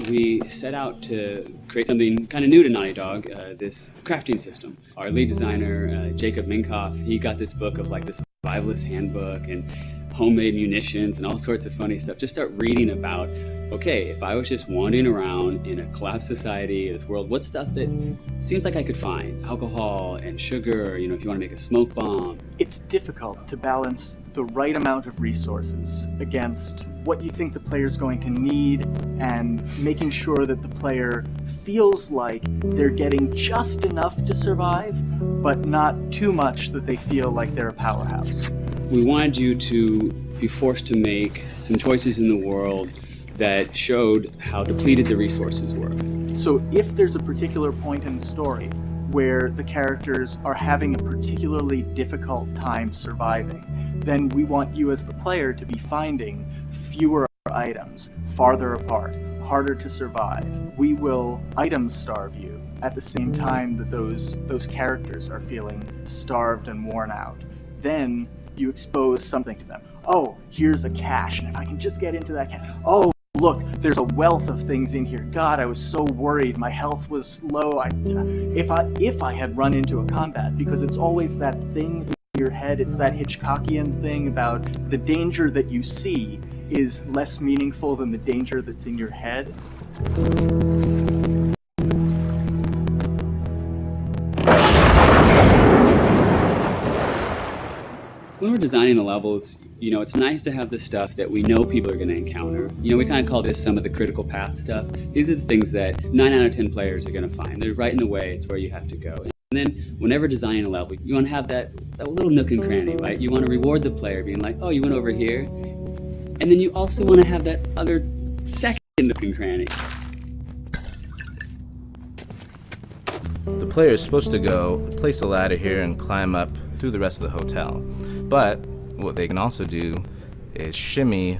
S10: We set out to create something kind of new to Naughty Dog, this crafting system. Our lead designer, Jacob Minkoff, he got this book of like the survivalist handbook and homemade munitions and all sorts of funny stuff. Just start reading about, okay, if I was just wandering around in a collapsed society, this world, what stuff that seems like I could find? Alcohol and sugar, you know, if you want to make a smoke bomb.
S22: It's difficult to balance the right amount of resources against what you think the player's going to need and making sure that the player feels like they're getting just enough to survive, but not too much that they feel like they're a powerhouse.
S10: We wanted you to be forced to make some choices in the world that showed how depleted the resources were.
S22: So if there's a particular point in the story where the characters are having a particularly difficult time surviving, then we want you as the player to be finding fewer items, farther apart, harder to survive. We will item starve you at the same time that those characters are feeling starved and worn out. Then you expose something to them. Oh, here's a cache, and if I can just get into that cache. Oh, look, there's a wealth of things in here. God, I was so worried. My health was low. If I had run into a combat, because it's always that thing in your head, it's that Hitchcockian thing about the danger that you see is less meaningful than the danger that's in your head.
S10: When we're designing the levels, you know, it's nice to have the stuff that we know people are going to encounter. You know, we kind of call this some of the critical path stuff. These are the things that 9 out of 10 players are going to find. They're right in the way, it's where you have to go. And then, whenever designing a level, you want to have that little nook and cranny, right? You want to reward the player, being like, oh, you went over here. And then you also want to have that other second nook and cranny.
S11: The player is supposed to go place a ladder here and climb up through the rest of the hotel. But what they can also do is shimmy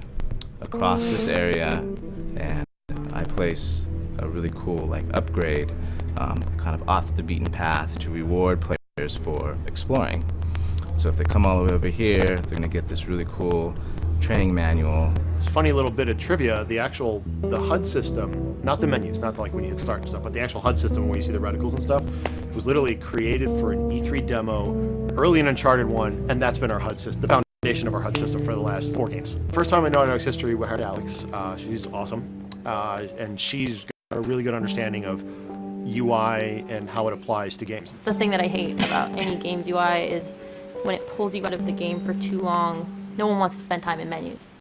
S11: across this area, and I place a really cool like upgrade kind of off the beaten path to reward players for exploring. So if they come all the way over here, they're going to get this really cool training manual.
S12: It's a funny little bit of trivia. The HUD system, not the menus, not like when you hit start and stuff, but the actual HUD system where you see the reticles and stuff, was literally created for an E3 demo early in Uncharted 1, and that's been our HUD system, the foundation of our HUD system for the last 4 games. First time in Naughty Dog's history, we hired Alex. She's awesome, and she's got a really good understanding of UI and how it applies to games.
S6: The thing that I hate about any game's UI is when it pulls you out of the game for too long. No one wants to spend time in menus.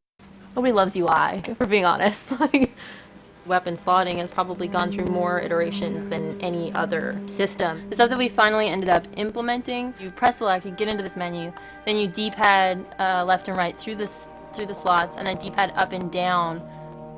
S6: Nobody loves UI, if we're being honest. Like, weapon slotting has probably gone through more iterations than any other system. The stuff that we finally ended up implementing, you press select, you get into this menu, then you D-pad left and right through the slots, and then D-pad up and down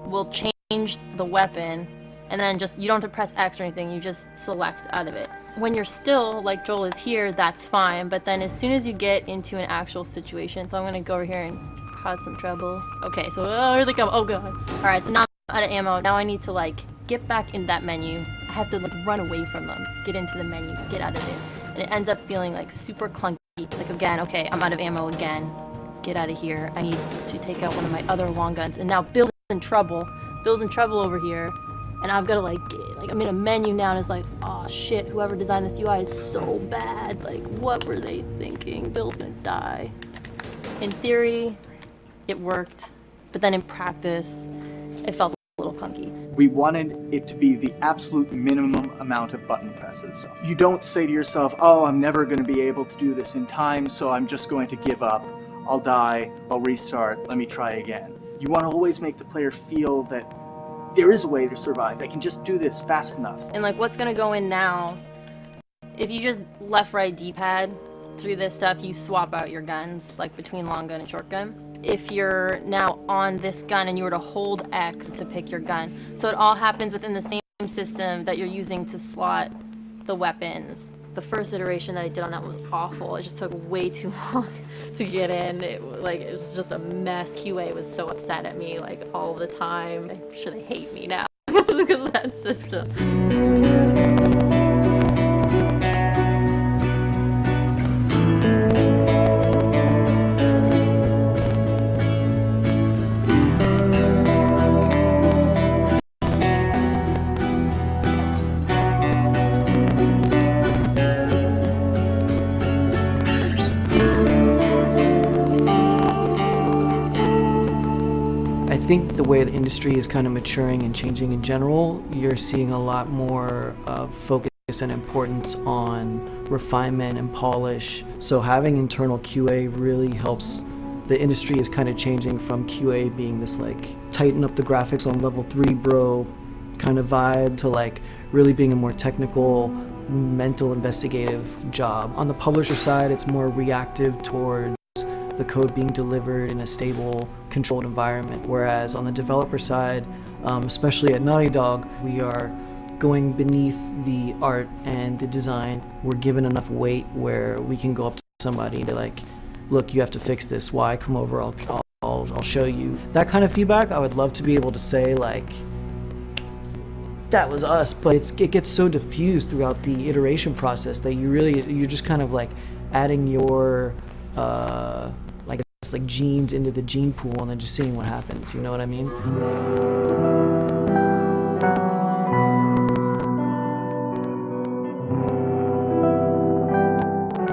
S6: will change the weapon, and then just, you don't have to press X or anything, you just select out of it. When you're still, like Joel is here, that's fine, but then as soon as you get into an actual situation, so I'm gonna go over here and cause some trouble. Okay, so, oh, here they come, oh god. Alright, so now I'm out of ammo, now I need to like, get back in that menu. I have to like run away from them, get into the menu, get out of it. And it ends up feeling like super clunky. Like again, okay, I'm out of ammo again. Get out of here. I need to take out one of my other long guns. And now Bill's in trouble. Bill's in trouble over here. And I've got to like I'm in a menu now and it's like, oh shit, whoever designed this UI is so bad. Like, what were they thinking? Bill's gonna die. In theory, it worked. But then in practice, it felt a little clunky.
S22: We wanted it to be the absolute minimum amount of button presses. You don't say to yourself, oh, I'm never going to be able to do this in time, so I'm just going to give up. I'll die, I'll restart, let me try again. You want to always make the player feel that there is a way to survive. They can just do this fast enough.
S6: And like what's going to go in now, if you just left-right D-pad through this stuff, you swap out your guns, like between long gun and short gun. If you're now on this gun and you were to hold X to pick your gun. So it all happens within the same system that you're using to slot the weapons. The first iteration that I did on that was awful. It just took way too long to get in. It was just a mess. QA was so upset at me like all the time. I'm sure they hate me now because of that system.
S13: I think the way the industry is kind of maturing and changing in general, you're seeing a lot more focus and importance on refinement and polish. So having internal QA really helps. The industry is kind of changing from QA being this like tighten up the graphics on level 3 bro kind of vibe to like really being a more technical, mental investigative job. On the publisher side, it's more reactive towards the code being delivered in a stable, controlled environment. Whereas on the developer side, especially at Naughty Dog, we are going beneath the art and the design. We're given enough weight where we can go up to somebody and be like, look, you have to fix this. Why? Come over, I'll show you. That kind of feedback, I would love to be able to say like, that was us, but it gets so diffused throughout the iteration process that you're just kind of like adding your like genes into the gene pool and then just seeing what happens, you know what I mean?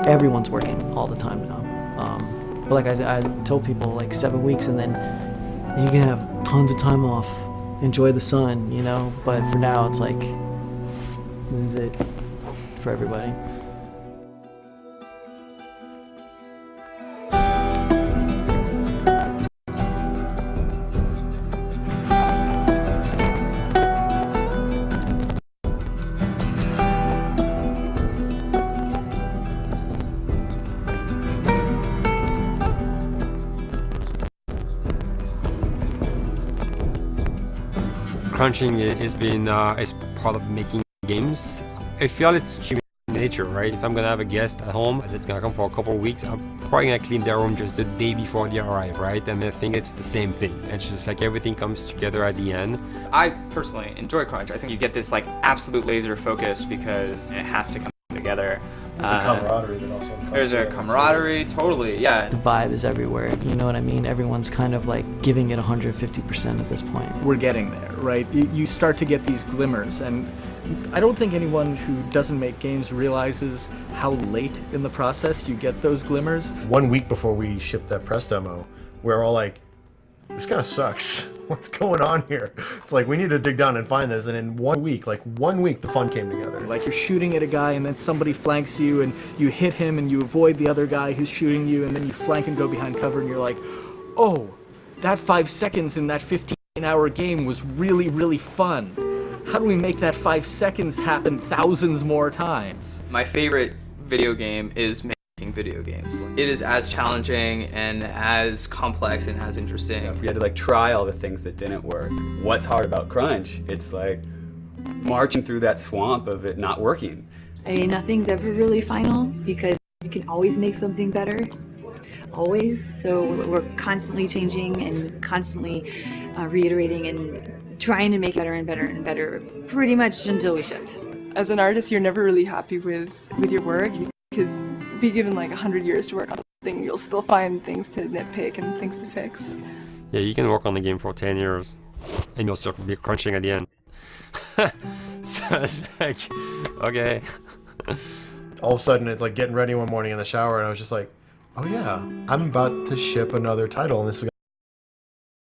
S13: Everyone's working all the time now. But like I tell people, like 7 weeks and then you can have tons of time off, enjoy the sun, you know? But for now, it's like, this is it for everybody.
S14: Crunching has been is part of making games. I feel it's human nature, right? If I'm gonna have a guest at home that's gonna come for a couple of weeks, I'm probably gonna clean their room just the day before they arrive, right? And I think it's the same thing. It's just like everything comes together at the end.
S16: I personally enjoy Crunch. I think you get this like absolute laser focus because it has to come together.
S12: There's a camaraderie that also comes
S16: There's a camaraderie, totally, yeah.
S13: The vibe is everywhere, you know what I mean? Everyone's kind of like giving it 150% at this point.
S22: We're getting there, right? You start to get these glimmers, and I don't think anyone who doesn't make games realizes how late in the process you get those glimmers.
S12: 1 week before we shipped that press demo, we're all like, this kind of sucks. What's going on here? It's like, we need to dig down and find this. And in 1 week, like 1 week, the fun came together.
S22: Like you're shooting at a guy and then somebody flanks you and you hit him and you avoid the other guy who's shooting you and then you flank and go behind cover and you're like, oh, that 5 seconds in that 15-hour game was really, really fun. How do we make that 5 seconds happen thousands more times?
S16: My favorite video game is making video games. It is as challenging and as complex and as interesting.
S17: If we had to like try all the things that didn't work, what's hard about Crunch? It's like marching through that swamp of it not working.
S18: I mean, nothing's ever really final because you can always make something better. Always. So we're constantly changing and constantly reiterating and trying to make better and better and better pretty much until we ship.
S21: As an artist, you're never really happy with your work.
S1: could be given like 100 years to work on something, you'll still find things to nitpick and things to fix.
S14: Yeah, you can work on the game for 10 years and you'll still be crunching at the end. So it's like, okay.
S12: All of a sudden, it's like getting ready one morning in the shower, and I was just like, oh yeah, I'm about to ship another title, and this is